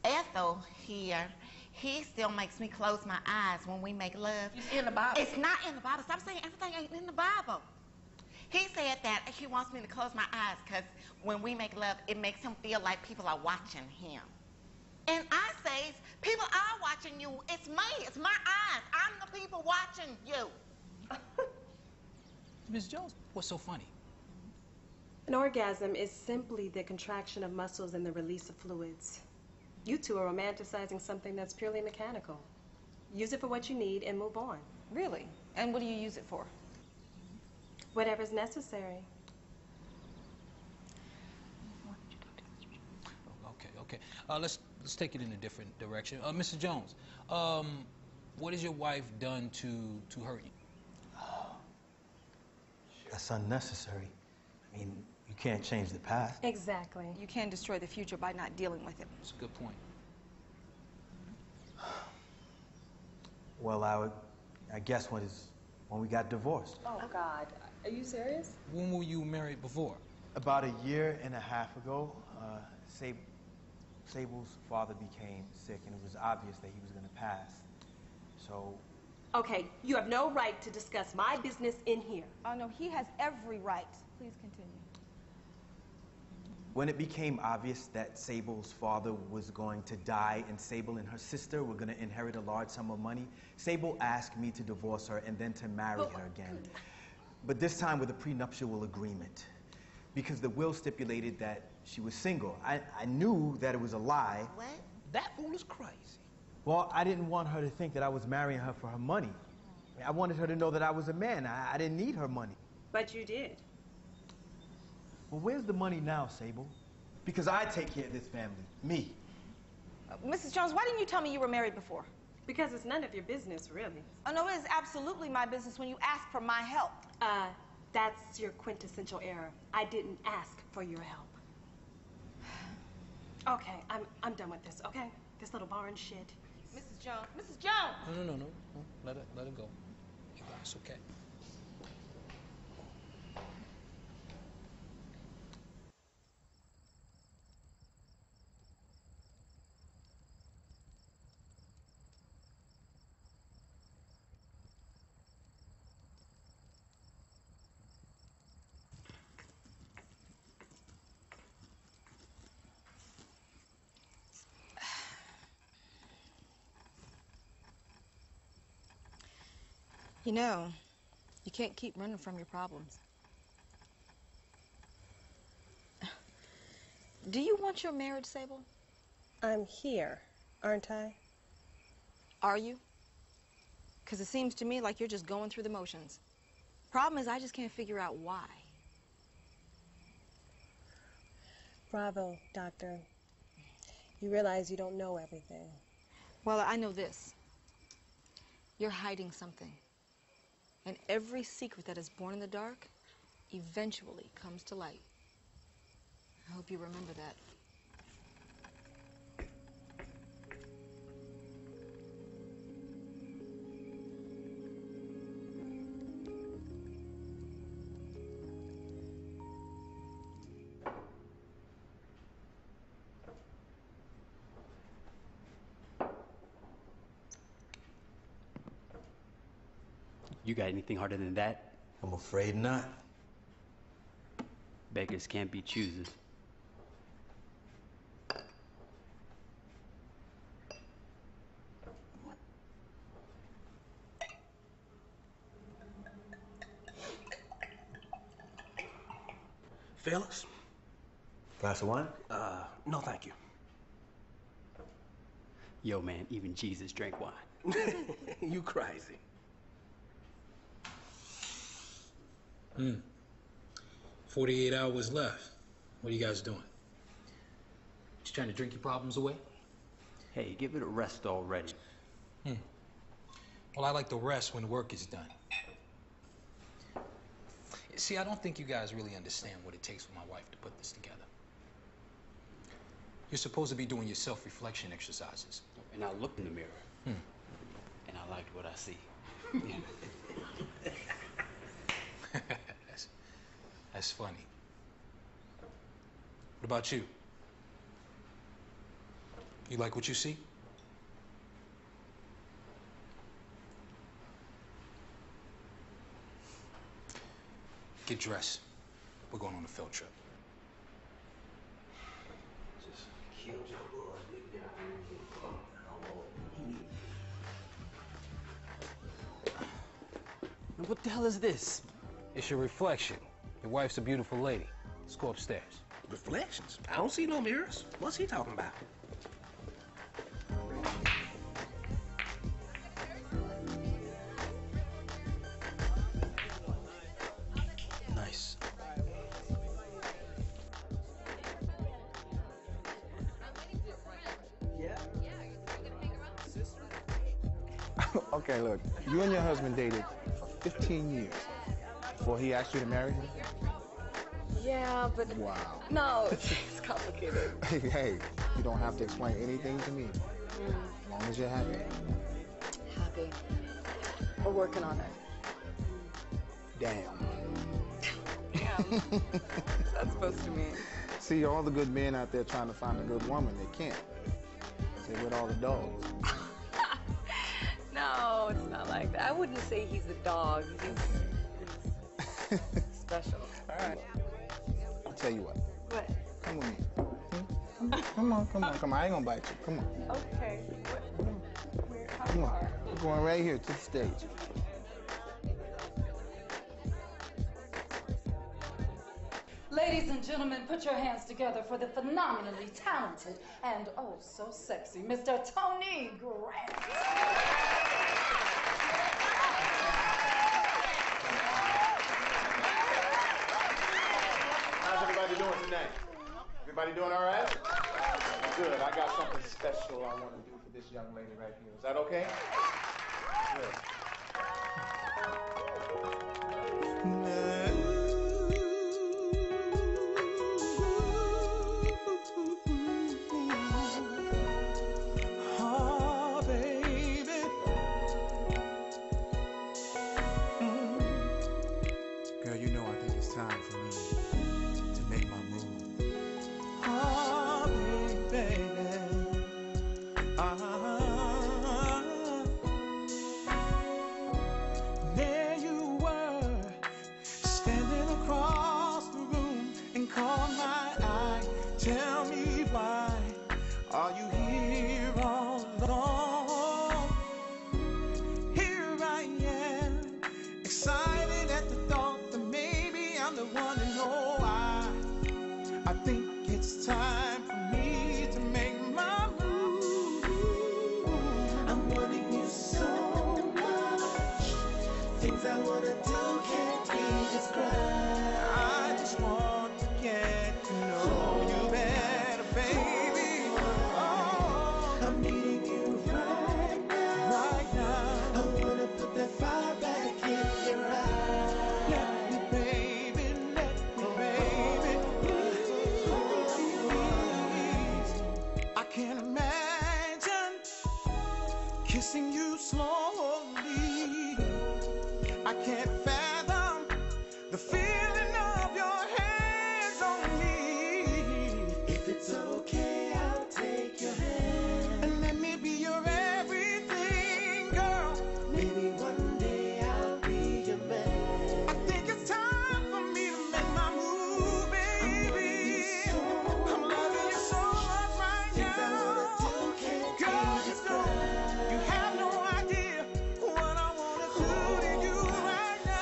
Ethel here, he still makes me close my eyes when we make love. It's in the Bible. It's not in the Bible. Stop saying everything ain't in the Bible. He said that he wants me to close my eyes because when we make love, it makes him feel like people are watching him. And I say, people are watching you. It's me. It's my eyes. I'm the people watching you. Ms. Jones, what's so funny? An orgasm is simply the contraction of muscles and the release of fluids. You two are romanticizing something that's purely mechanical. Use it for what you need and move on. Really? And what do you use it for? Whatever's necessary. Okay. Let's take it in a different direction. Mrs. Jones, what has your wife done to hurt you? That's unnecessary. I mean, you can't change the past. Exactly. You can destroy the future by not dealing with it. That's a good point. Well, I guess when we got divorced. Oh, God. Are you serious? When were you married before? About a year and a half ago, Sable's father became sick, and it was obvious that he was going to pass. So... Okay, you have no right to discuss my business in here. Oh, no, he has every right. Please continue. When it became obvious that Sable's father was going to die and Sable and her sister were going to inherit a large sum of money, Sable asked me to divorce her and then to marry her again. But this time with a prenuptial agreement. Because the will stipulated that she was single. I knew that it was a lie. What? That fool is crazy. Well, I didn't want her to think that I was marrying her for her money. I wanted her to know that I was a man. I didn't need her money. But you did. Well, where's the money now, Sable? Because I take care of this family. Me. Mrs. Jones, why didn't you tell me you were married before? Because it's none of your business, really. Oh, no, it is absolutely my business when you ask for my help. That's your quintessential error. I didn't ask for your help. Okay, I'm done with this, okay? This little barn shit. Mrs. Jones, Mrs. Jones! No. Let it go. You guys, okay? You know, you can't keep running from your problems. Do you want your marriage, Sable? I'm here, aren't I? Are you? Because it seems to me like you're just going through the motions. Problem is, I just can't figure out why. Bravo, Doctor. You realize you don't know everything. Well, I know this. You're hiding something. And every secret that is born in the dark eventually comes to light. I hope you remember that. You got anything harder than that? I'm afraid not. Beggars can't be choosers. Fellas? Glass of wine? No thank you. Yo, man, even Jesus drank wine. You crazy. 48 hours left. What are you guys doing? Just trying to drink your problems away? Hey, give it a rest already. Well, I like to rest when work is done. See, I don't think you guys really understand what it takes for my wife to put this together. You're supposed to be doing your self-reflection exercises. And I looked in the mirror, and I liked what I see. That's funny. What about you? You like what you see? Get dressed. We're going on a field trip. Just killed your boy, nigga. And what the hell is this? It's your reflection. Your wife's a beautiful lady. Let's go upstairs. Reflections? I don't see no mirrors. What's he talking about? Nice. Okay, look, you and your husband dated for 15 years before he asked you to marry him? Yeah, but... Wow. No, it's complicated. Hey, you don't have to explain anything to me. As long as you're happy. Happy. We're working on it. Damn. Damn. What's that supposed to mean? See, all the good men out there trying to find a good woman, they can't. They're with all the dogs. No, it's not like that. I wouldn't say he's a dog. He's special. All right. I'll tell you what. What? Come with me. Come on. I ain't gonna bite you. Come on. Okay. Come on. We're going right here to the stage. Ladies and gentlemen, put your hands together for the phenomenally talented and oh so sexy Mr. Tony Grant. How's everybody doing tonight? Everybody doing all right? Good. I got something special I want to do for this young lady right here. Is that okay? Good. Oh, baby. Girl, you know I think it's time for me to make my move. Oh, baby. There you were, standing across the room and caught my eye. Tell me why are you here all alone? Here I am, excited at the thought that maybe I'm the one to know why. I think it's time for me to make my move. I'm wanting you so much. Things I wanna do can't be described. I just want to get to know you better, baby. Oh, I'm needing you right now. Right now. I wanna put that fire back in your eyes. Let me, baby, please. I can't imagine kissing you slowly. I can't fathom the feeling of your hands on me. If it's okay, I'll take your hand and let me be your everything, girl. Maybe one day I'll be your man. I think it's time for me to make my move, baby. I'm loving you so much right now. Girl, you have no idea what I wanna do to you right now.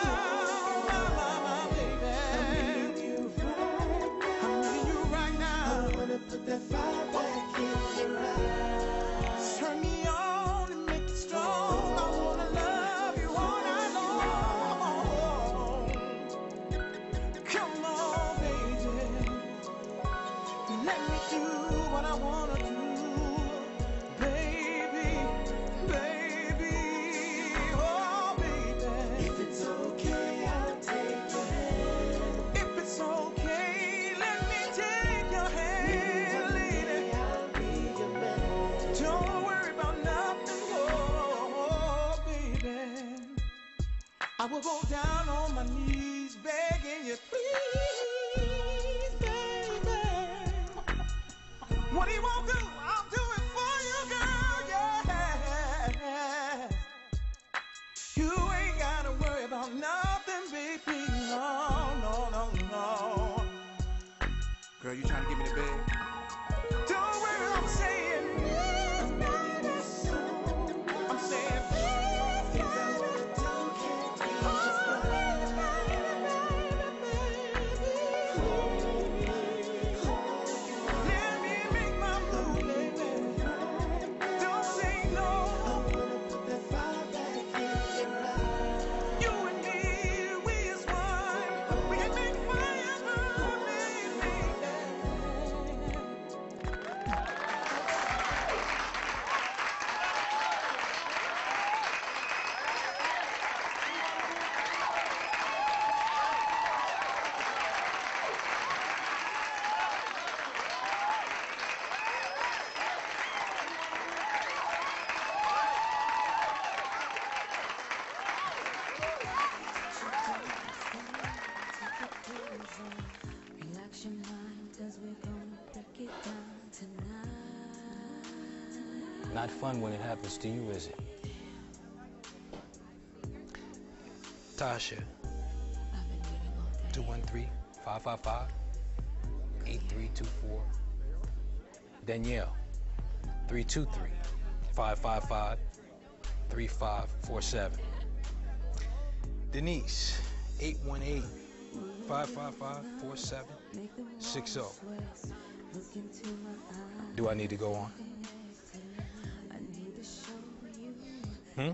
will go down on my knees begging you, please, baby. What he won't do, I'll do it for you, girl, yeah. You ain't gotta worry about nothing, baby, no, no, no, no. Girl, you trying to get me to bed? Don't worry, I'm saying yes, baby. I'm saying please, let me make my move, baby. Don't say no. You and me, we is one. We can make fire burn, baby. Relax your mind as we're gonna break it down tonight. Not fun when it happens to you, is it? Tasha. 213-555-8324. Danielle. 323-555-3547. Denise. 818-555-4760. Do I need to go on? Hmm?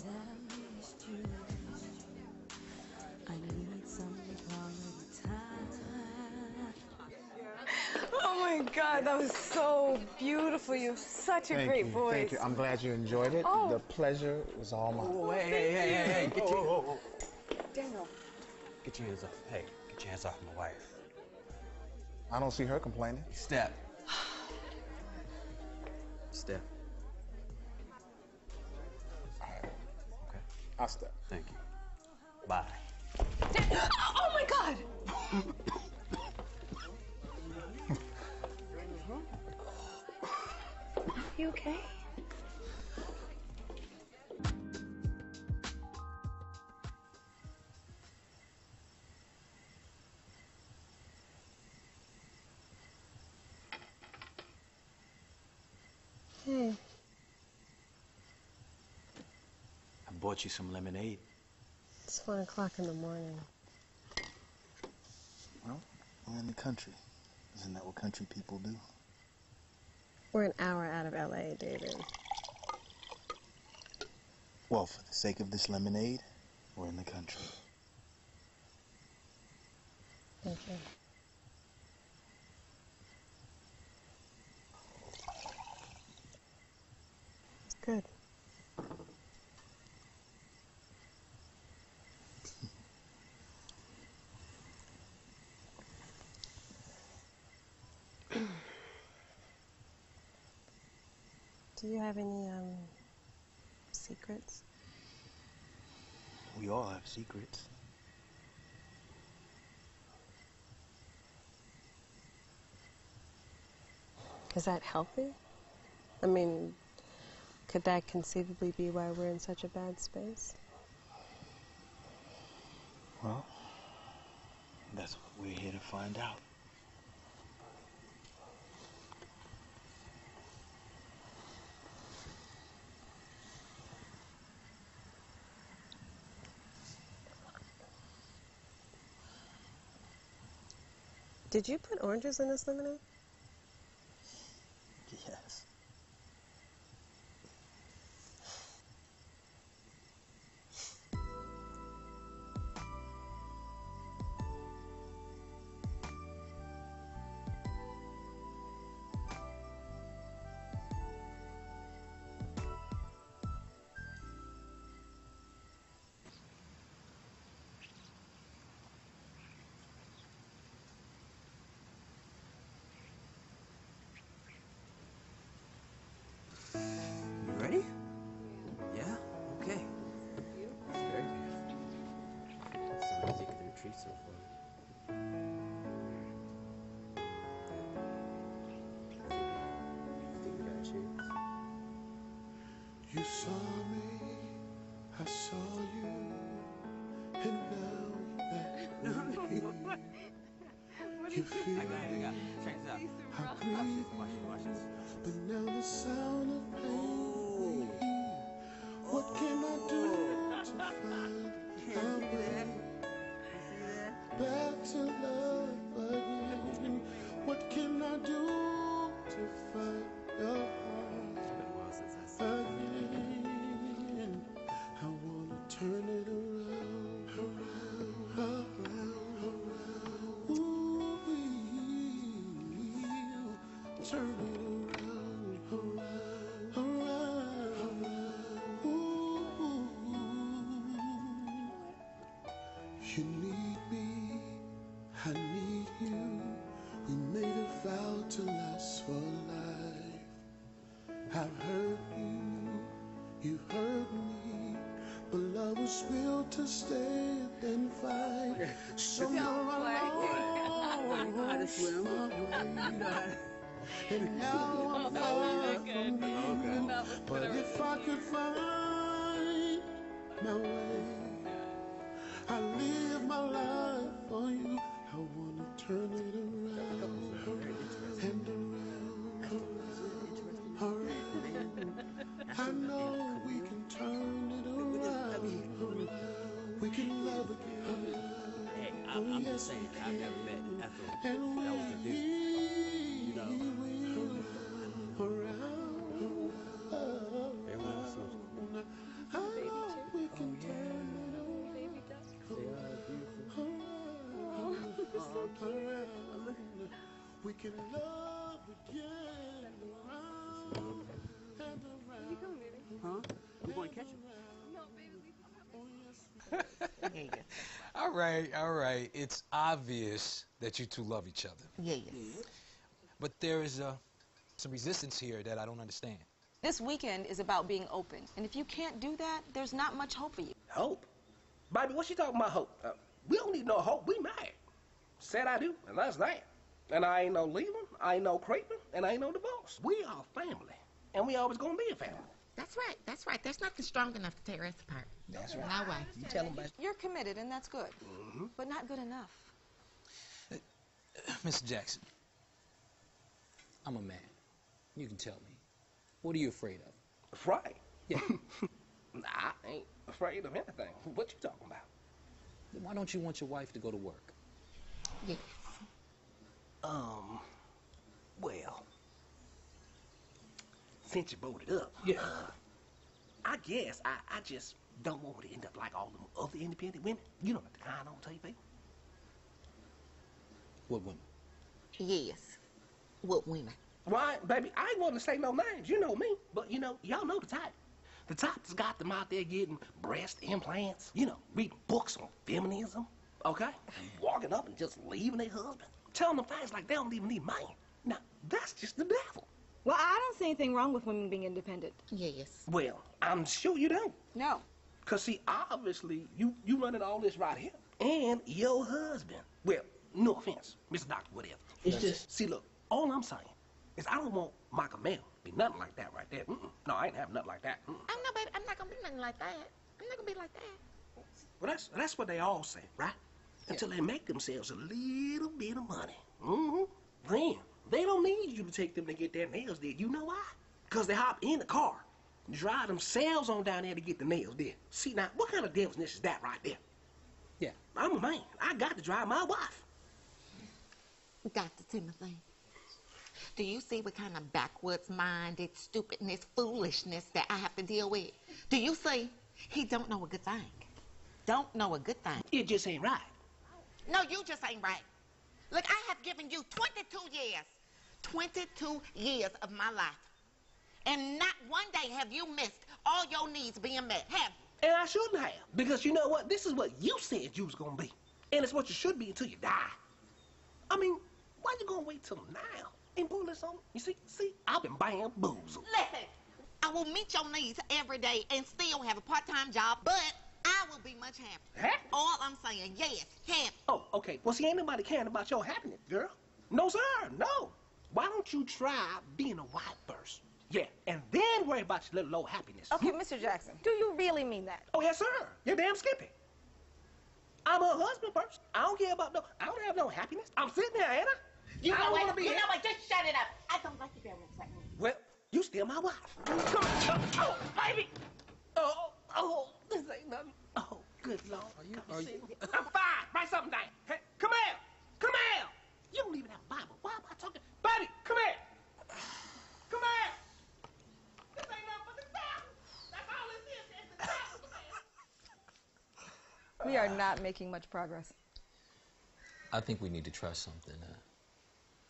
Oh my God, that was so beautiful. You have such a great voice. Thank you. I'm glad you enjoyed it. Oh. The pleasure was all mine. Oh, hey, get your... Daniel. Get your hands off. Hey, get your hands off my wife. I don't see her complaining. Step. Step. Okay. I'll step. Thank you. Bye. Oh my God! You okay? I bought you some lemonade. It's 1 o'clock in the morning. Well, we're in the country. Isn't that what country people do? We're an hour out of LA, David. Well, for the sake of this lemonade, we're in the country. Thank you. It's good. Do you have any, secrets? We all have secrets. Is that healthy? I mean, could that conceivably be why we're in such a bad space? Well, that's what we're here to find out. Did you put oranges in this lemonade? Yes. You saw me, I saw you, and now that we're here, you feel me, I breathe, but now the sound of pain we hear. What can I do to find our way back to love again? What can I do to find your heart again? I wanna turn it around, around, around. Ooh, turn it around, around, around. Ooh, you need me, I need you. We made a vow to last for life. I've hurt you, you've hurt me, but love was built to stand and fight. Somewhere along my way, and now I'm far from you. But if I could find my way, I live my life for you. I wanna turn it around and around. I know we can turn it around. We can love again. Hey, I'm just saying, I've never met Ethel. That was the dude. You know. Everyone else knows. I know we can turn it around. We can love again. Around and around. Huh? We're going to catch him. All right. It's obvious that you two love each other. Yes. But there is some resistance here that I don't understand. This weekend is about being open. And if you can't do that, there's not much hope for you. Hope? Baby, what she talking about hope? We don't need no hope. We married. Said I do, and that's that. And I ain't no leaving, I ain't no creeping, and I ain't no divorce. We are family, and we always gonna be a family. That's right, that's right. There's nothing strong enough to tear us apart. That's right. No way. You tell them, baby. You're committed, and that's good. But not good enough. Mr. Jackson, I'm a man. You can tell me. What are you afraid of? Afraid? Yeah. I ain't afraid of anything. What you talking about? Then why don't you want your wife to go to work? Yes. Well, since you brought it up, yeah. I guess I just don't want her to end up like all them other independent women. You know, the kind on TV. What women? Yes. What women? Why, baby, I ain't want to say no names. You know me. But, you know, y'all know the type. The type that's got them out there getting breast implants, you know, reading books on feminism, okay? Walking up and just leaving their husband. Telling them things like they don't even need a man. Now, that's just the devil. Well, I don't see anything wrong with women being independent. Yes. Well, I'm sure you don't. No. Because, see, obviously, you running all this right here. And your husband. Well, no offense, Mr. Doctor, whatever. It's just, see, look, all I'm saying is I don't want Michael Mel to be nothing like that right there. No, I ain't having nothing like that. Oh, no, baby, I'm not going to be nothing like that. I'm not going to be like that. Well, that's what they all say, right? Until they make themselves a little bit of money. Then they don't need you to take them to get their nails did. You know why? Because they hop in the car, drive themselves on down there to get the nails did. See, now, what kind of devilness is that right there? Yeah. I'm a man. I got to drive my wife. Dr. Timothy, do you see what kind of backwards-minded stupidness, foolishness that I have to deal with? Do you see? He don't know a good thing. Don't know a good thing. It just ain't right. No, you just ain't right. Look, I have given you 22 years. 22 years of my life. And not one day have you missed all your needs being met, have you? And I shouldn't have. Because you know what? This is what you said you was going to be. And it's what you should be until you die. I mean, why you going to wait till now and pull this on? You see, I've been bamboozled. Listen, I will meet your needs every day and still have a part-time job, but I will be much happier. Happy? All I'm saying, yes, happy. Oh, okay. Well, see, ain't nobody caring about your happiness, girl. No, sir, no. Why don't you try being a wife first? Yeah, and then worry about your little old happiness. Okay, Mr. Jackson, do you really mean that? Oh, yes, sir. You're damn skippy. I'm her husband first. I don't care about I don't have no happiness. I'm sitting there, ain't I? You I know don't what? want to be You here. know what? Just shut it up. I don't like your parents like me. Well, you still my wife. Come on. Oh, baby. Oh, this ain't nothing. Oh, good Lord. Are you? I'm fine. Write something down. Hey, come here. Come here. You don't even have a Bible. Why am I talking? Baby, come here. Come here. This ain't nothing but the devil. That's all this is. It's the devil, man. We are not making much progress. I think we need to try something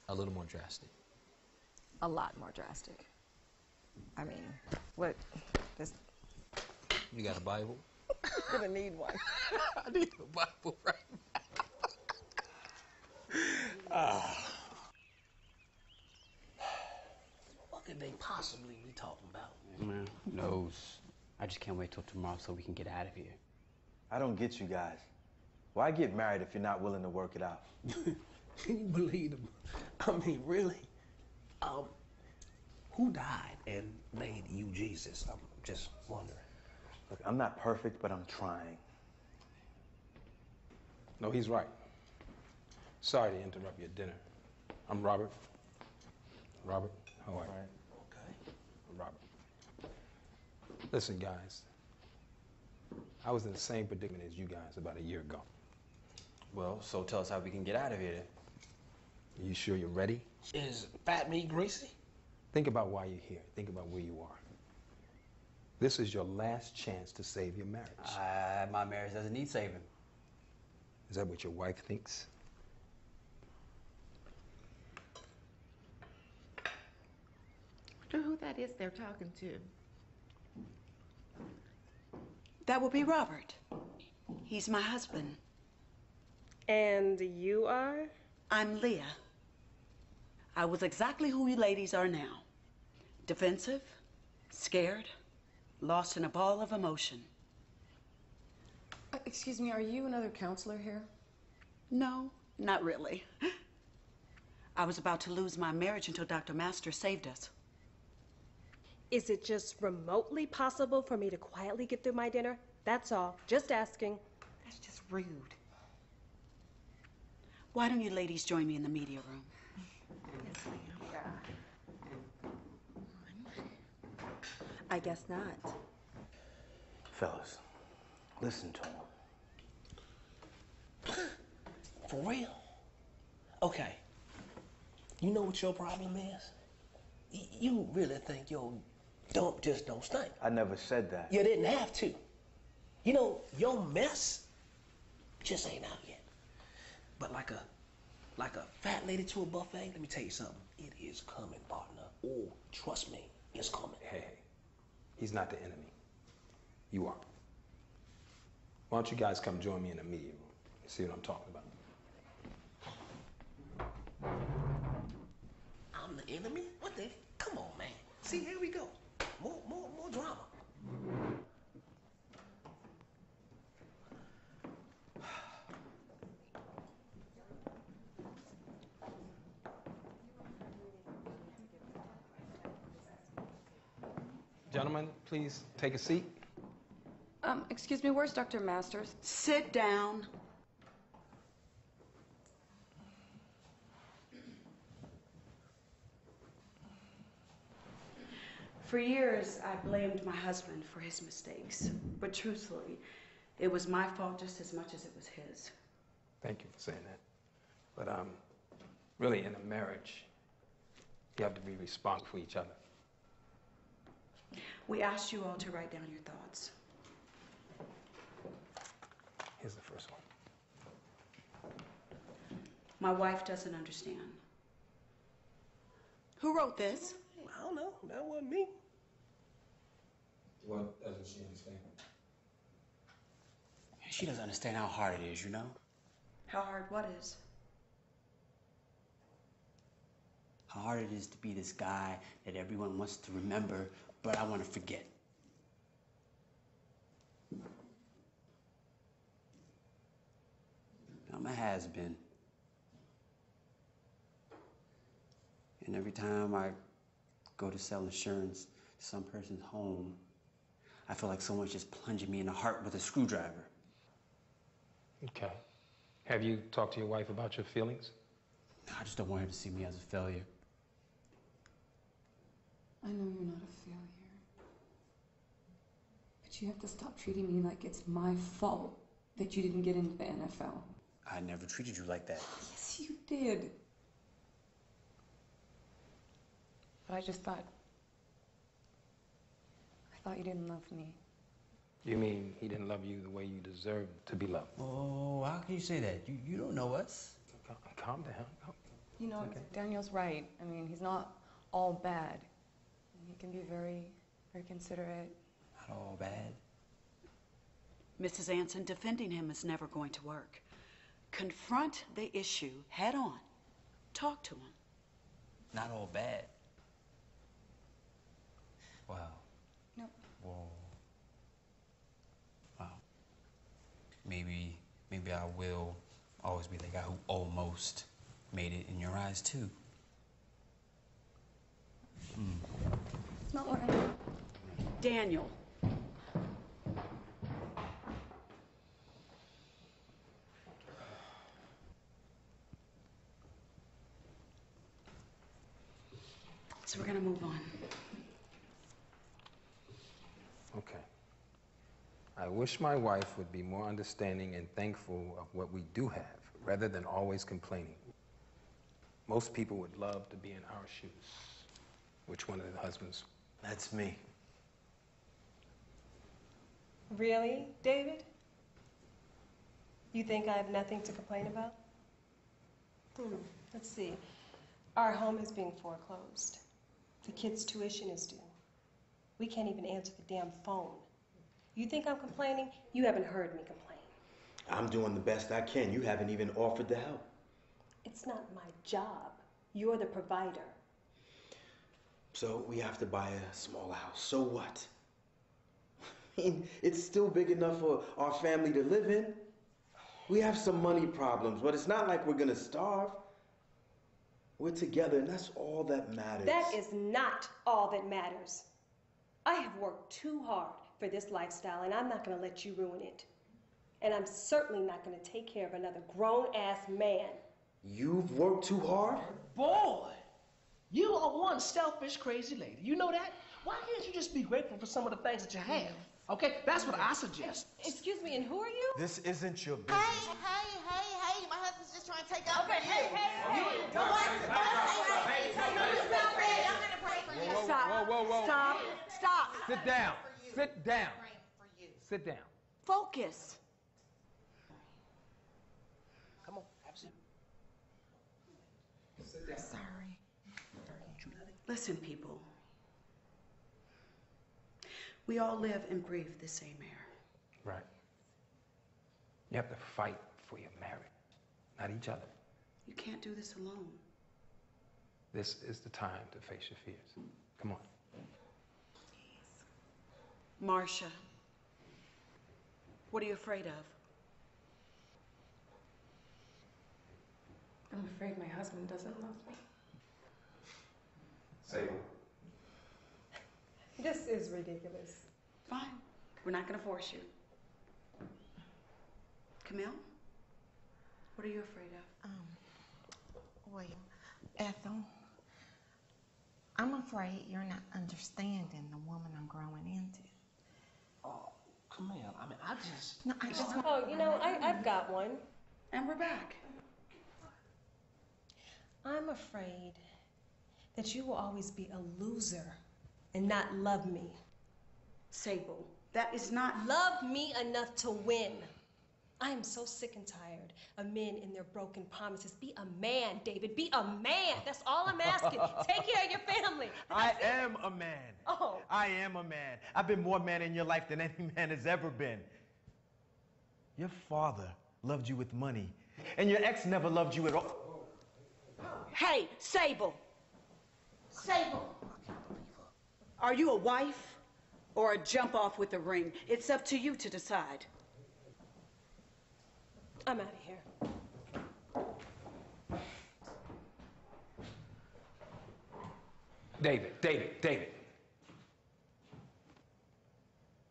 a little more drastic. A lot more drastic. I mean, what? This. You got a Bible? I'm gonna need one. I need a Bible right now. What could they possibly be talking about? Man, who knows? I just can't wait till tomorrow so we can get out of here. I don't get you guys. Why get married if you're not willing to work it out? Can you believe them? I mean, really? Who died and made you Jesus? I'm just wondering. Look, I'm not perfect, but I'm trying. No, he's right. Sorry to interrupt your dinner. I'm Robert. Robert, how are you? Okay. I'm Robert. Listen, guys. I was in the same predicament as you guys about a year ago. Well, so tell us how we can get out of here then. Are you sure you're ready? Is fat meat greasy? Think about why you're here. Think about where you are. This is your last chance to save your marriage. My marriage doesn't need saving. Is that what your wife thinks? I wonder who that is they're talking to. That will be Robert. He's my husband. And you are? I'm Leah. I was exactly who you ladies are now. Defensive, scared, lost in a ball of emotion. Excuse me, are you another counselor here? No, not really. I was about to lose my marriage until Dr. Masters saved us. Is it just remotely possible for me to quietly get through my dinner? That's all. Just asking. That's just rude. Why don't you ladies join me in the media room? Yes, ma'am. I guess not. Fellas, listen to him. For real? Okay. You know what your problem is? You really think your dump just don't stink. I never said that. You didn't have to. You know, your mess just ain't out yet. But like a fat lady to a buffet, let me tell you something. It is coming, partner. Oh, trust me, it's coming. Hey, he's not the enemy. You are. Why don't you guys come join me in the media room and see what I'm talking about? I'm the enemy? What the? Come on, man. See, here we go. More drama. Gentlemen, please take a seat. Excuse me, where's Dr. Masters? Sit down. For years, I blamed my husband for his mistakes. But truthfully, it was my fault just as much as it was his. Thank you for saying that. But really, in a marriage, you have to be responsible for each other. We asked you all to write down your thoughts. Here's the first one. My wife doesn't understand. Who wrote this? I don't know. That wasn't me. What doesn't she understand? She doesn't understand how hard it is, you know? How hard what is? How hard it is to be this guy that everyone wants to remember, but I want to forget. I'm a has-been. And every time I go to sell insurance to some person's home, I feel like someone's just plunging me in the heart with a screwdriver. Okay. Have you talked to your wife about your feelings? I just don't want her to see me as a failure. I know you're not a failure. But you have to stop treating me like it's my fault that you didn't get into the NFL. I never treated you like that. Yes, you did. But I thought you didn't love me. You mean he didn't love you the way you deserve to be loved? Oh, how can you say that? You don't know us. Calm down. You know, Okay. Daniel's right. I mean, he's not all bad. He can be very, very considerate. Not all bad. Mrs. Anson, defending him is never going to work. Confront the issue head on. Talk to him. Not all bad. Wow. No. Whoa. Wow. Maybe I will always be the guy who almost made it in your eyes too. It's not what I mean. Daniel. So we're gonna move on. Okay. I wish my wife would be more understanding and thankful of what we do have, rather than always complaining. Most people would love to be in our shoes. Which one of the husbands? That's me. Really, David? You think I have nothing to complain about? Let's see. Our home is being foreclosed. The kids' tuition is due. We can't even answer the damn phone. You think I'm complaining? You haven't heard me complain. I'm doing the best I can. You haven't even offered to help. It's not my job. You're the provider. So we have to buy a small house. So what? I mean, it's still big enough for our family to live in. We have some money problems, but it's not like we're gonna starve. We're together, and that's all that matters. That is not all that matters. I have worked too hard for this lifestyle, and I'm not going to let you ruin it. And I'm certainly not going to take care of another grown-ass man. You've worked too hard? Boy, you are one selfish, crazy lady. You know that? Why can't you just be grateful for some of the things that you have? Okay, that's what I suggest. Excuse me, and who are you? This isn't your business. Hey, my husband's just trying to take up for you. Stop. Stop. Sit down. Sit down. Sit down. Focus. Come on, have a seat. Sit down. Sorry. Listen, people. We all live and breathe the same air. Right. You have to fight for your marriage, not each other. You can't do this alone. This is the time to face your fears. Come on. Marcia, what are you afraid of? I'm afraid my husband doesn't love me. Sable. This is ridiculous. Fine. We're not going to force you. Camille, what are you afraid of? Well, Ethel, I'm afraid you're not understanding the woman I'm growing into. Oh, Camille, I mean, I just... No, I just... Oh, you know, I've got one. And we're back. I'm afraid that you will always be a loser and not love me. Sable, that is not... Love me enough to win. I am so sick and tired of men and their broken promises. Be a man, David. Be a man. That's all I'm asking. Take care of your family. I am a man. Oh. I am a man. I've been more man in your life than any man has ever been. Your father loved you with money, and your ex never loved you at all. Hey, Sable. Sable. Are you a wife or a jump off with the ring? It's up to you to decide. I'm out of here. David.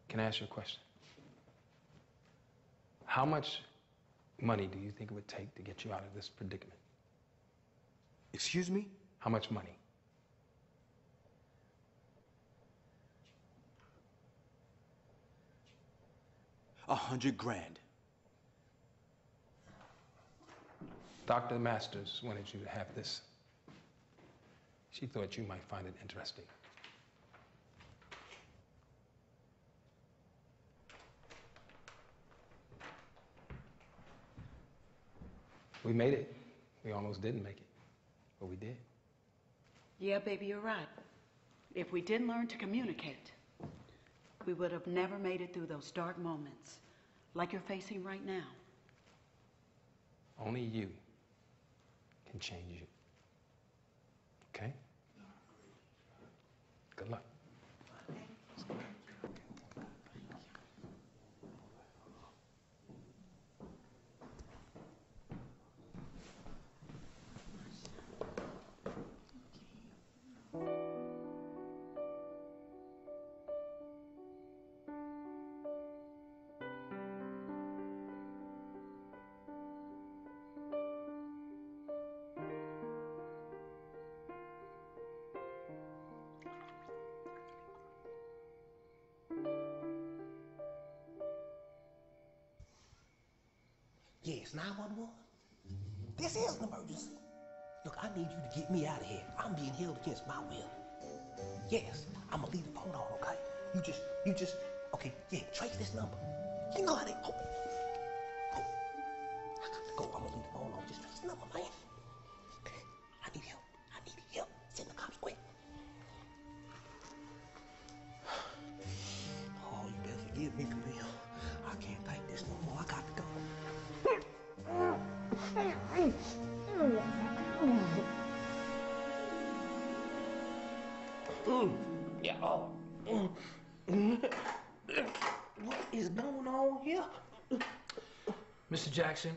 Can I ask you a question? How much money do you think it would take to get you out of this predicament? Excuse me? How much money? $100 grand. Dr. Masters wanted you to have this. She thought you might find it interesting. We made it. We almost didn't make it, but we did. Yeah, baby, you're right. If we didn't learn to communicate, we would have never made it through those dark moments like you're facing right now. Only you can change you. Okay? Good luck. Yes, 911. This is an emergency. Look, I need you to get me out of here. I'm being held against my will. Yes, I'm gonna leave the phone on, okay? You just, okay, yeah, trace this number. You know how they, oh, I got to go, I'm gonna leave the phone on. Just trace the number, man. I need help. Send the cops quick. Oh, you better forgive me, Camille. I can't take this no more. I got to go. Yeah. What is going on here? Mr. Jackson,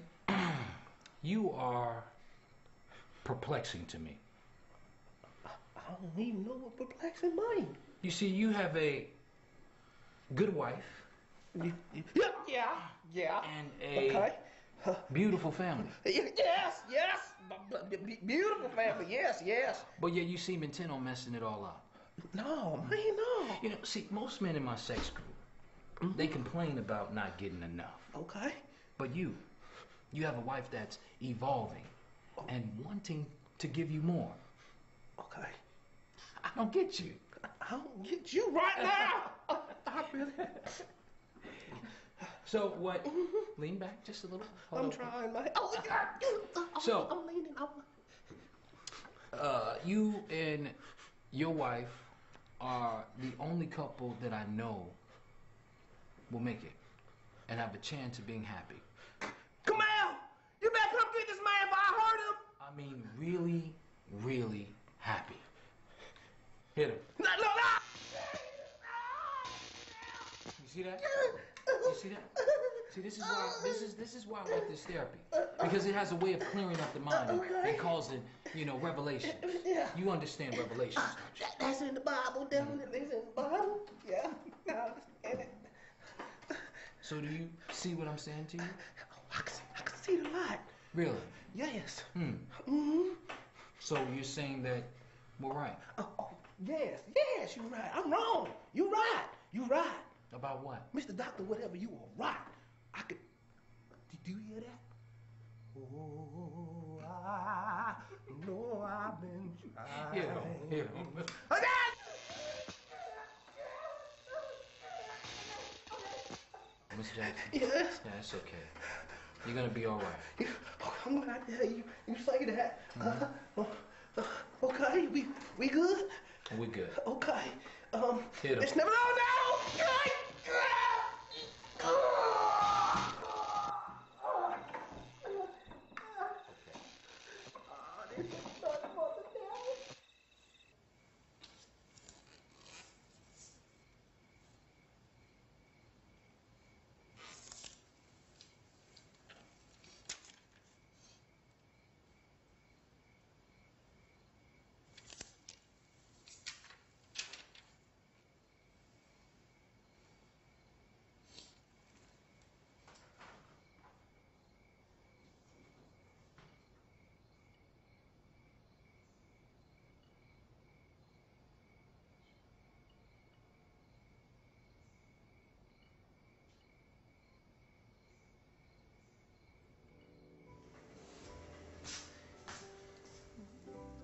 you are perplexing to me. I don't even know what perplexing means. You see, you have a good wife. Yeah. And a beautiful family. Yes. Beautiful family, yes. But yet you seem intent on messing it all up. No, man, no. You know, see, most men in my sex group, they complain about not getting enough. Okay. But you have a wife that's evolving and wanting to give you more. Okay. I don't get you. I don't get you right now. Stop it. So what? Lean back just a little. I'm trying, man. Oh, God. So, I'm leaning. you and your wife are the only couple that I know will make it and have a chance of being happy. Come on! You better come get this man if I hurt him! I mean, really, really happy. Hit him. No! You see that? You see that? See, this is why I like this therapy, because it has a way of clearing up the mind and causing, revelations. Yeah. You understand revelations, don't you? That's in the Bible, definitely. It's in the Bible. Yeah, I understand it. So do you see what I'm saying to you? I can see it a lot. Really? Yes. So you're saying that we're right? Oh, yes, you're right. I'm wrong. You're right. About what? Mr. Doctor, whatever, you are right. I could. Did you hear that? Oh, I know I've been trying. Here. Okay! Miss Jackson. Yes? Yeah, it's okay. You're gonna be all right. I'm glad to hear you say that. Okay, we good? We're good. Okay. Hit him. It's never no!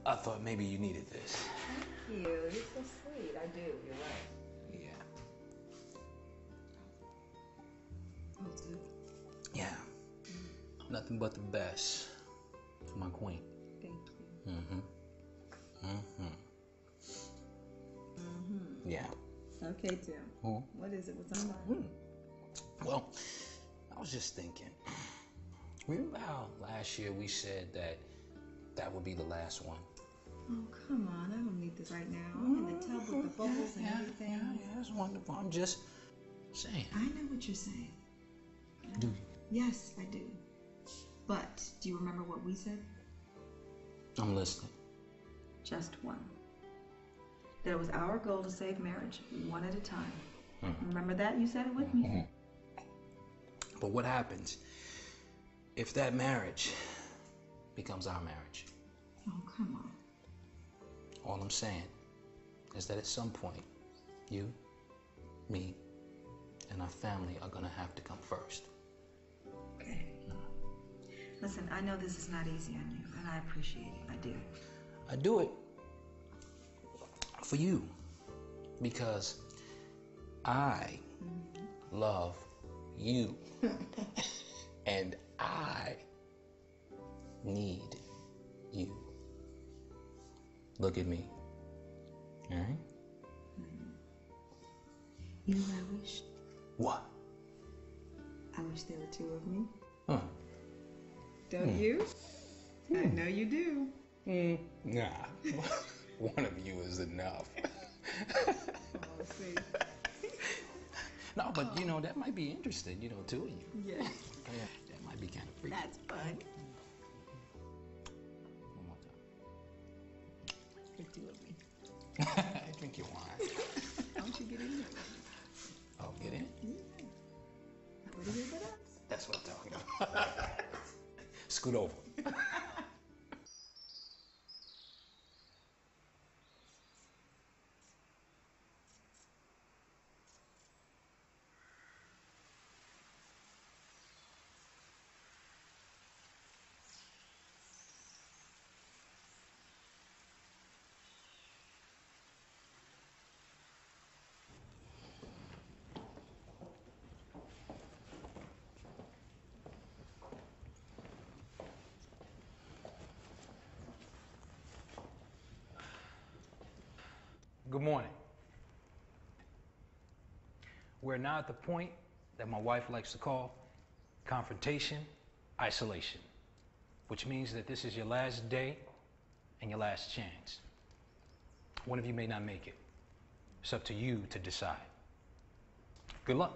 I thought maybe you needed this. Thank you. You're so sweet. I do. You're right. Yeah. Oh, it's good. Yeah. Nothing but the best for my queen. Thank you. Yeah. Okay, Tim. Who? What is it? What's on mind? Well, I was just thinking. Remember how last year we said that would be the last one? Oh, come on. I don't need this right now. I'm in the tub with the bubbles and everything. Yeah, it's wonderful. I'm just saying. I know what you're saying. Do you? Yes, I do. But do you remember what we said? I'm listening. Just one. That it was our goal to save marriage one at a time. Remember that? You said it with me. But what happens if that marriage becomes our marriage? Oh, come on. All I'm saying is that at some point, you, me, and our family are gonna have to come first. Okay. Listen, I know this is not easy on you, and I appreciate it. I do. I do it for you because I love you and I need you. Look at me. All right? You know what I wish? What? I wish there were two of me. Huh. Don't you? I know you do. Nah. One of you is enough. Oh, see. No, but you know, that might be interesting, you know, two of you. Yeah. Yeah, that might be kind of freaky. That's fun. One more time. The two of me. Drink your wine. Don't you get in there? Oh, get in? Yeah. What do you hear about us? That's what I'm talking about. Scoot over. Good morning. We're now at the point that my wife likes to call confrontation, isolation, which means that this is your last day and your last chance. One of you may not make it. It's up to you to decide. Good luck.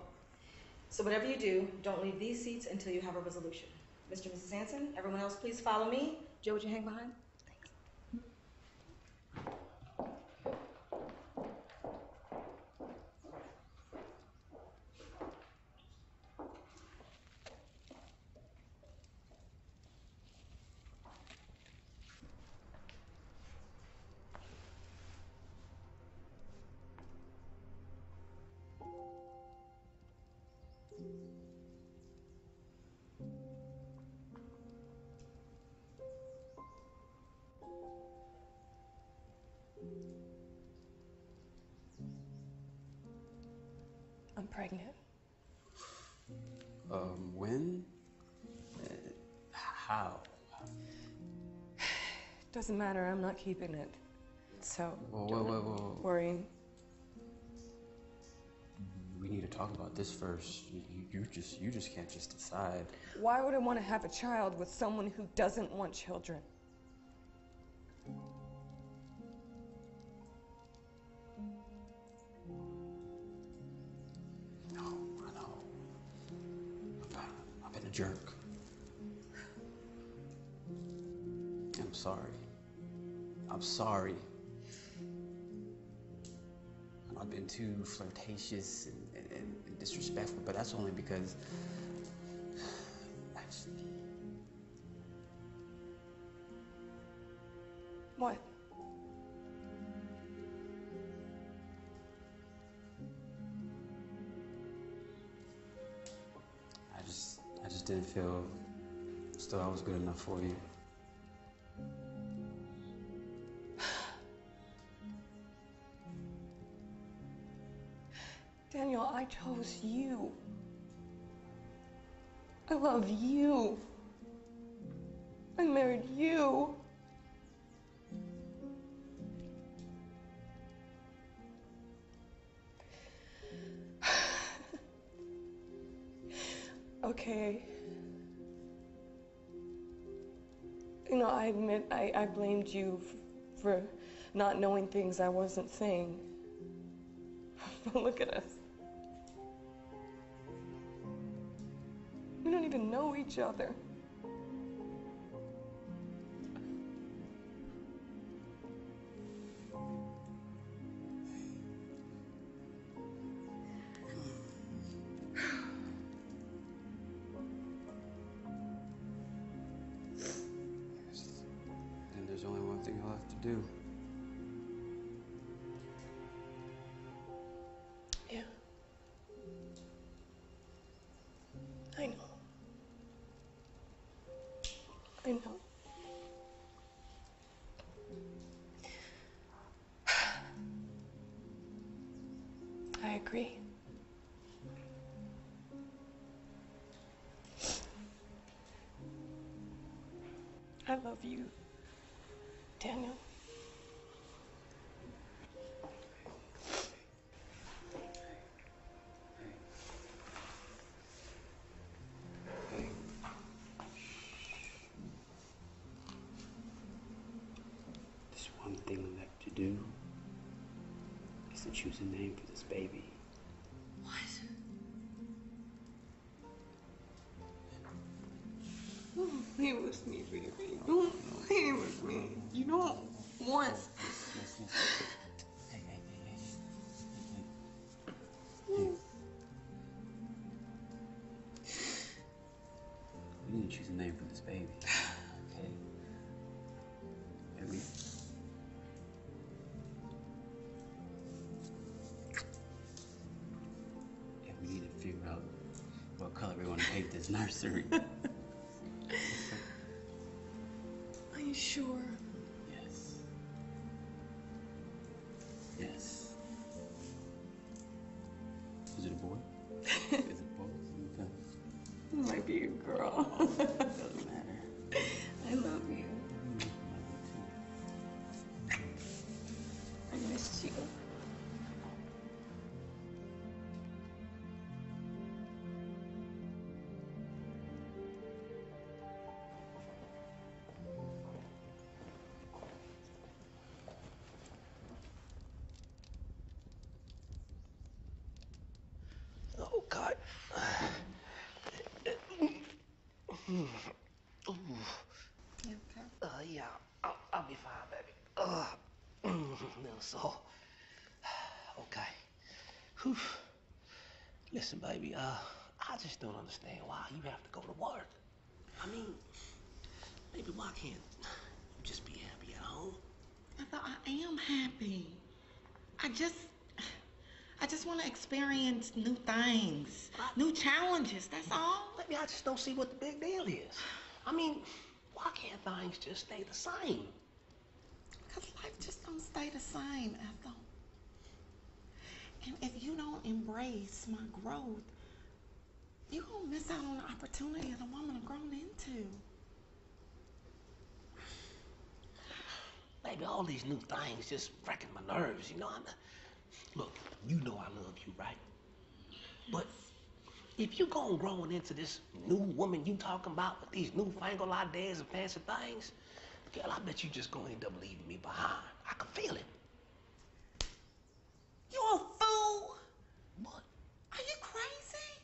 So whatever you do, don't leave these seats until you have a resolution. Mr. and Mrs. Hanson, everyone else please follow me. Joe, would you hang behind? I'm pregnant. When? How? Doesn't matter, I'm not keeping it. So, Whoa. worrying. We need to talk about this first. You just can't just decide. Why would I want to have a child with someone who doesn't want children? No, I know. I've been a jerk. I'm sorry. I'm sorry. I've been too flirtatious and disrespectful, but that's only because What? I just didn't feel still I was good enough for you. chose you. I love you. I married you. Okay. You know, I admit I blamed you for not knowing things I wasn't saying. But look at us. We don't even know each other. Then there's only one thing I'll have to do. Yeah. I know. I know. I agree. I love you, Daniel. There's one thing left to do. Is to choose a name for this baby. What? Don't play with me, baby. Don't play with me. You don't want. We need to choose a name for this baby. Okay? And we... Yeah, we need to figure out what color we want to paint this nursery. Are you sure? Yes. Yes. Is it a boy? Is it both? Okay. It might be a girl. Doesn't matter. I love you. I missed you. Oh, God. You okay? Yeah, I'll be fine, baby. Little sore. Okay. Whew. Listen, baby, I just don't understand why you have to go to work. I mean, baby, why can't you just be happy at home? I am happy. I just want to experience new things, new challenges, that's all. Maybe I just don't see what the big deal is. I mean, why can't things just stay the same? Because life just don't stay the same, Ethel. And if you don't embrace my growth, you're going to miss out on the opportunity that a woman has grown into. Baby, all these new things just wrecking my nerves, you know? Look, you know I love you, right? But if you going growing into this new woman you talking about with these newfangled ideas and fancy things, girl, I bet you just gonna end up leaving me behind. I can feel it. You a fool? What? Are you crazy?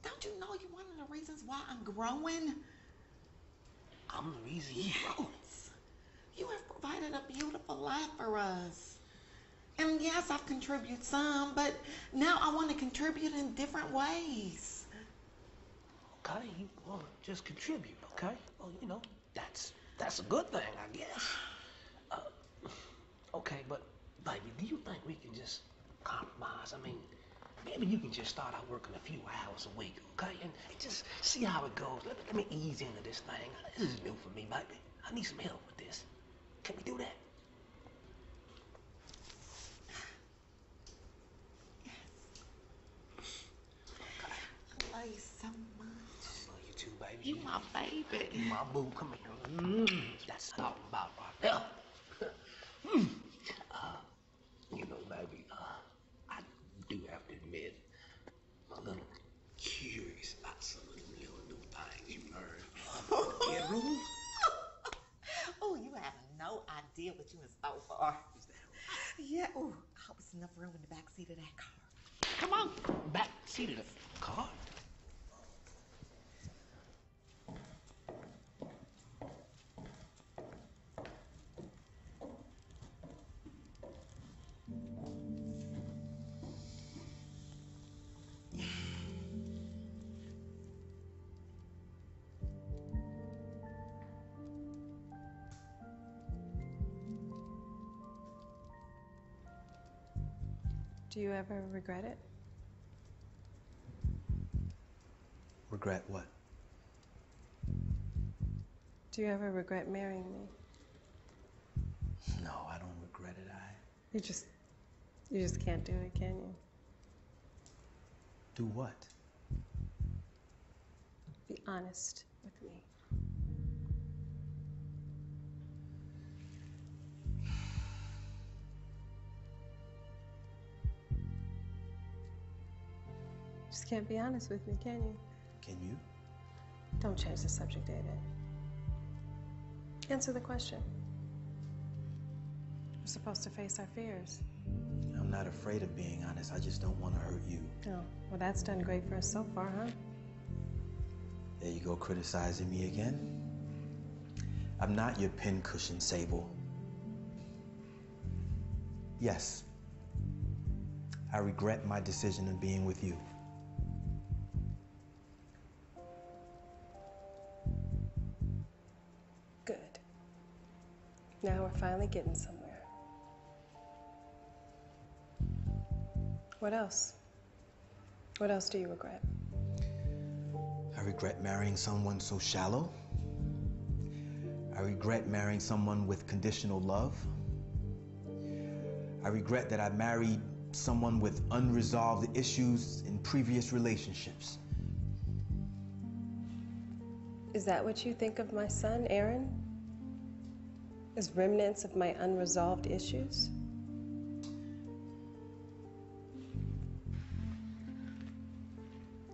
Don't you know you're one of the reasons why I'm growing? I'm the reason you growing. You have provided a beautiful life for us. And yes, I've contributed some, but now I want to contribute in different ways. Okay, you want to just contribute, okay? Well, you know, that's a good thing, I guess. Okay, but baby, do you think we can just compromise? I mean, maybe you can just start out working a few hours a week, okay? And just see how it goes. Let me ease into this thing. This is new for me, baby. I need some help with this. Can we do that? You my baby. My boo, come here. That's talking about our health. You know, baby, I do have to admit, I'm a little curious about some of the little new things you learned in the bedroom. Oh, you have no idea what you in store for. Is that Yeah, oh, I hope it's enough room in the back seat of that car. Come on. back seat of the car? Do you ever regret it? Regret what? Do you ever regret marrying me? No, I don't regret it. You just can't do it, can you? Do what? Be honest with me. Just can't be honest with me, can you? Can you? Don't change the subject, David. Answer the question. We're supposed to face our fears. I'm not afraid of being honest. I just don't want to hurt you. Oh, well, that's done great for us so far, huh? There you go, criticizing me again. I'm not your pincushion, Sable. Yes, I regret my decision of being with you. Good. Now we're finally getting somewhere. What else? What else do you regret? I regret marrying someone so shallow. I regret marrying someone with conditional love. I regret that I married someone with unresolved issues in previous relationships. Is that what you think of my son, Aaron? As remnants of my unresolved issues?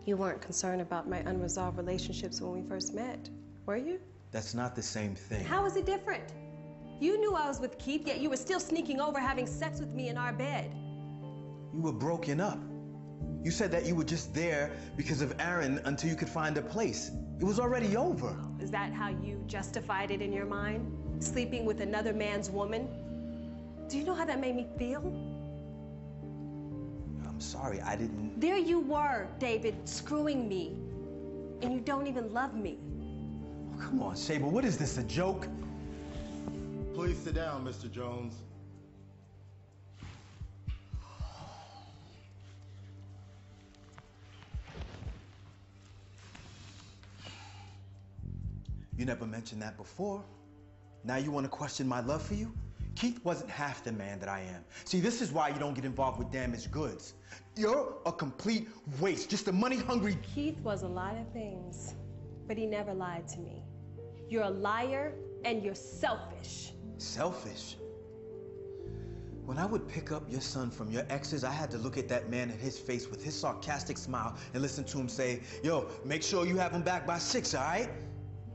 You weren't concerned about my unresolved relationships when we first met, were you? That's not the same thing. How is it different? You knew I was with Keith, yet you were still sneaking over having sex with me in our bed. You were broken up. You said that you were just there because of Aaron until you could find a place. It was already over. Is that how you justified it in your mind? Sleeping with another man's woman? Do you know how that made me feel? I'm sorry, I didn't... There you were, David, screwing me. And you don't even love me. Oh, come on, Sable, what is this, a joke? Please sit down, Mr. Jones. You never mentioned that before. Now you want to question my love for you? Keith wasn't half the man that I am. See, this is why you don't get involved with damaged goods. You're a complete waste, just a money-hungry... Keith was a lot of things, but he never lied to me. You're a liar and you're selfish. Selfish? When I would pick up your son from your exes, I had to look at that man in his face with his sarcastic smile and listen to him say, yo, make sure you have him back by 6, all right?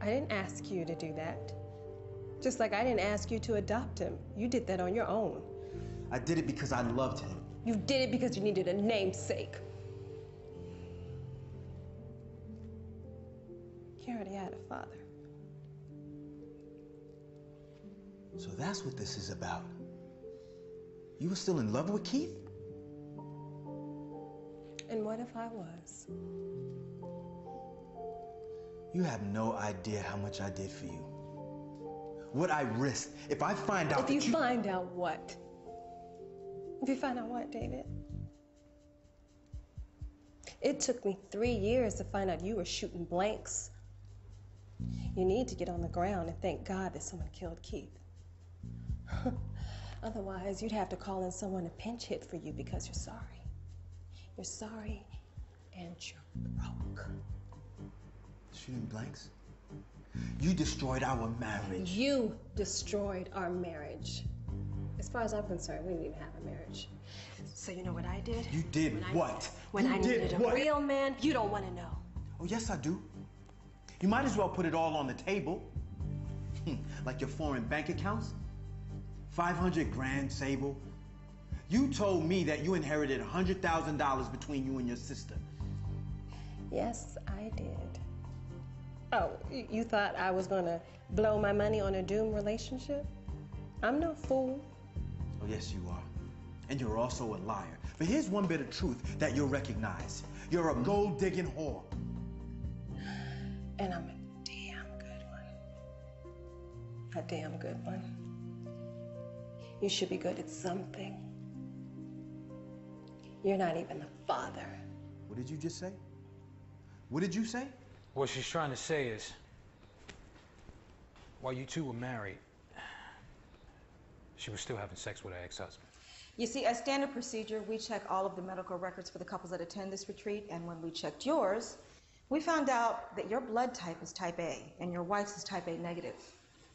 I didn't ask you to do that. Just like I didn't ask you to adopt him. You did that on your own. I did it because I loved him. You did it because you needed a namesake. You already had a father. So that's what this is about. You were still in love with Keith? And what if I was? You have no idea how much I did for you. What I risked if I find out If you find out what? If you find out what, David? It took me 3 years to find out you were shooting blanks. You need to get on the ground and thank God that someone killed Keith. Otherwise, you'd have to call in someone to pinch hit for you because you're sorry. You're sorry and you're broke. Shooting blanks? You destroyed our marriage. You destroyed our marriage. As far as I'm concerned, we didn't even have a marriage. So you know what I did? You did what? When You I did needed what? a real man, you don't want to know. Oh, yes, I do. You might as well put it all on the table. Like your foreign bank accounts. 500 grand, Sable. You told me that you inherited $100,000 between you and your sister. Yes, I did. Oh, you thought I was gonna blow my money on a doomed relationship? I'm no fool. Oh, yes, you are. And you're also a liar. But here's one bit of truth that you'll recognize. You're a gold-digging whore. And I'm a damn good one. A damn good one. You should be good at something. You're not even the father. What did you just say? What did you say? What she's trying to say is, while you two were married, she was still having sex with her ex-husband. You see, as standard procedure, we check all of the medical records for the couples that attend this retreat, and when we checked yours, we found out that your blood type is type A, and your wife's is type A negative,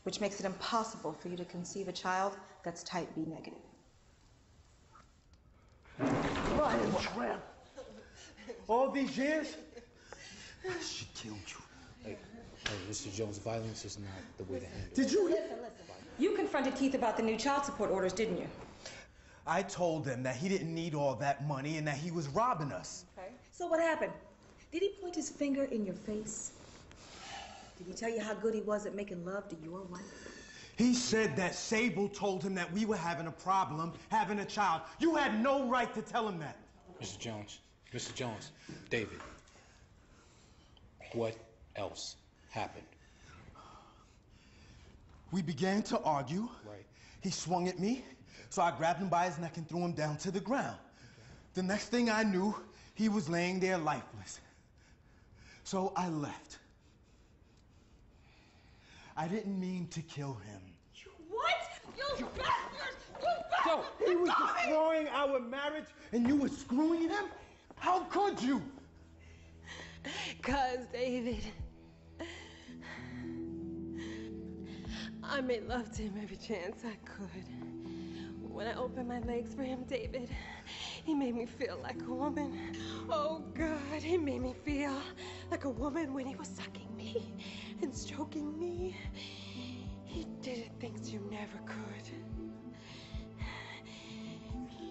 which makes it impossible for you to conceive a child that's type B negative. Ryan Tramp. All these years? She killed you. Hey, Mr. Jones, violence is not the way to handle it. Did you? Listen. You confronted Keith about the new child support orders, didn't you? I told him that he didn't need all that money and that he was robbing us. Okay. So what happened? Did he point his finger in your face? Did he tell you how good he was at making love to your wife? He said that Sable told him that we were having a problem, having a child. You had no right to tell him that. Mr. Jones, David, what else happened? We began to argue. Right. He swung at me, so I grabbed him by his neck and threw him down to the ground. The next thing I knew, he was laying there lifeless. So I left. I didn't mean to kill him. What? You bastard! You bastard! He was destroying our marriage and you were screwing him? How could you? 'Cause, David, I made love to him every chance I could. When I opened my legs for him, David, he made me feel like a woman. Oh, God, he made me feel like a woman when he was sucking me and stroking me. He did things you never could.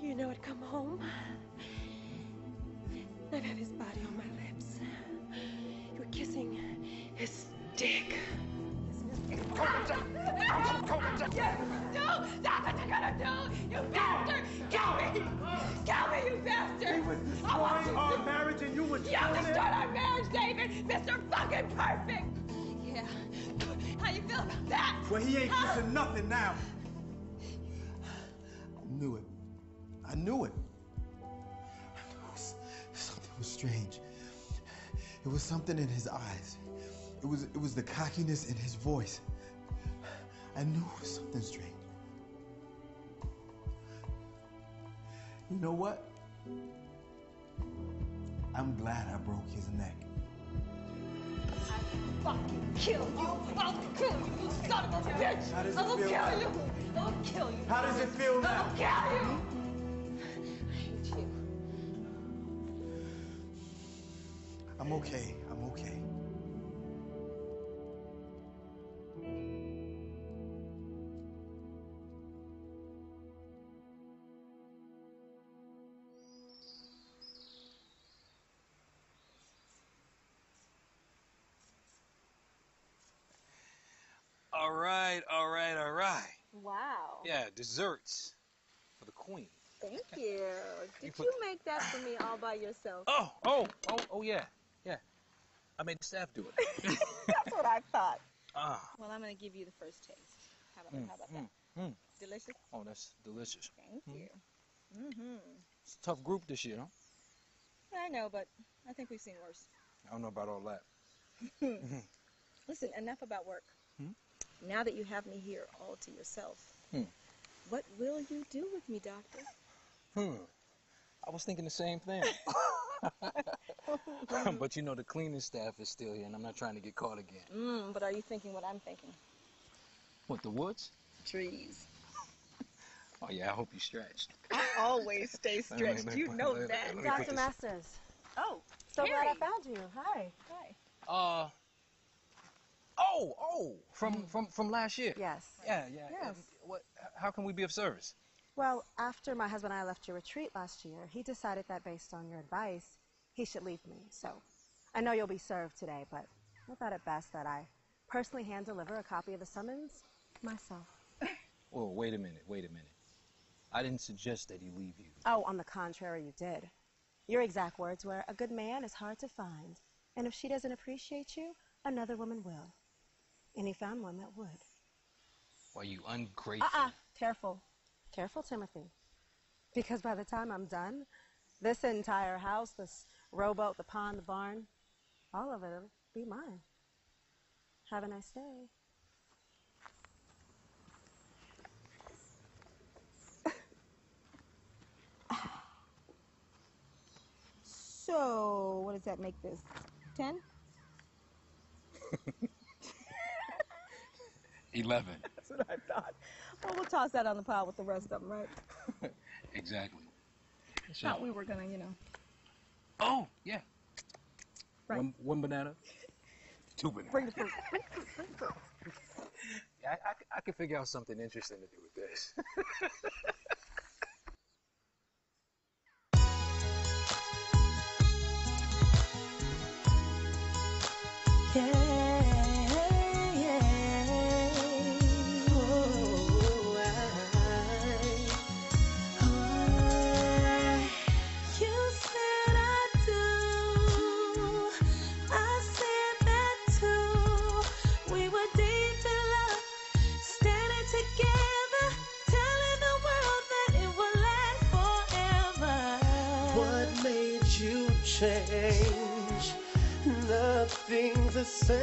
You know, I'd come home, I'd have his body on my lips. You were kissing his dick. You do! That's what you're gonna do! You bastard! Kill me! Kill me, you bastard! He was destroying our marriage and you were You destroying destroyed our marriage, David! Mr. Fucking Perfect! Yeah. How you feel about that? Well, he ain't kissing nothing now. I knew it. I knew it. Something was strange. It was something in his eyes. It was the cockiness in his voice. I knew it was something strange. You know what? I'm glad I broke his neck. Fucking kill you! I'll kill you, you son of a bitch! How does it I'll feel kill now? you! I'll kill you! How does it feel now? I'll kill you! I hate you. I'm okay. I'm okay. All right. Wow. Yeah, desserts for the queen. Thank you. Did put- you make that for me all by yourself? Oh, yeah. I made the staff do it. That's what I thought. Ah. Well, I'm going to give you the first taste. How about that? Delicious? Oh, that's delicious. Thank you. Mm-hmm. It's a tough group this year, huh? I know, but I think we've seen worse. I don't know about all that. Listen, enough about work. Hmm? Now that you have me here all to yourself, what will you do with me, Doctor? I was thinking the same thing. But you know, the cleaning staff is still here, and I'm not trying to get caught again. But are you thinking what I'm thinking? What, the woods? Trees. Oh, yeah, I hope you stretched. I always stay stretched. You know that. Dr. Masters. Oh, So glad I Harry. found you. Hi. Hi. From last year. Yes. Yeah. Yes. How can we be of service? Well, after my husband and I left your retreat last year, he decided that based on your advice, he should leave me. So I know you'll be served today, but I thought it best that I personally hand deliver a copy of the summons myself. Whoa, wait a minute. I didn't suggest that he leave you. Oh, on the contrary, you did. Your exact words were, a good man is hard to find, and if she doesn't appreciate you, another woman will. And he found one that would. Why, you ungrateful. Careful. Careful, Timothy. Because by the time I'm done, this entire house, this rowboat, the pond, the barn, all of it'll be mine. Have a nice day. So, what does that make this? 10? 11. That's what I thought. Well, we'll toss that on the pile with the rest of them, right? Exactly. Thought we were gonna, Oh, yeah. Right. One banana, 2 bananas. Bring the fruit. Yeah, I could figure out something interesting to do with this. Change, nothing's the same.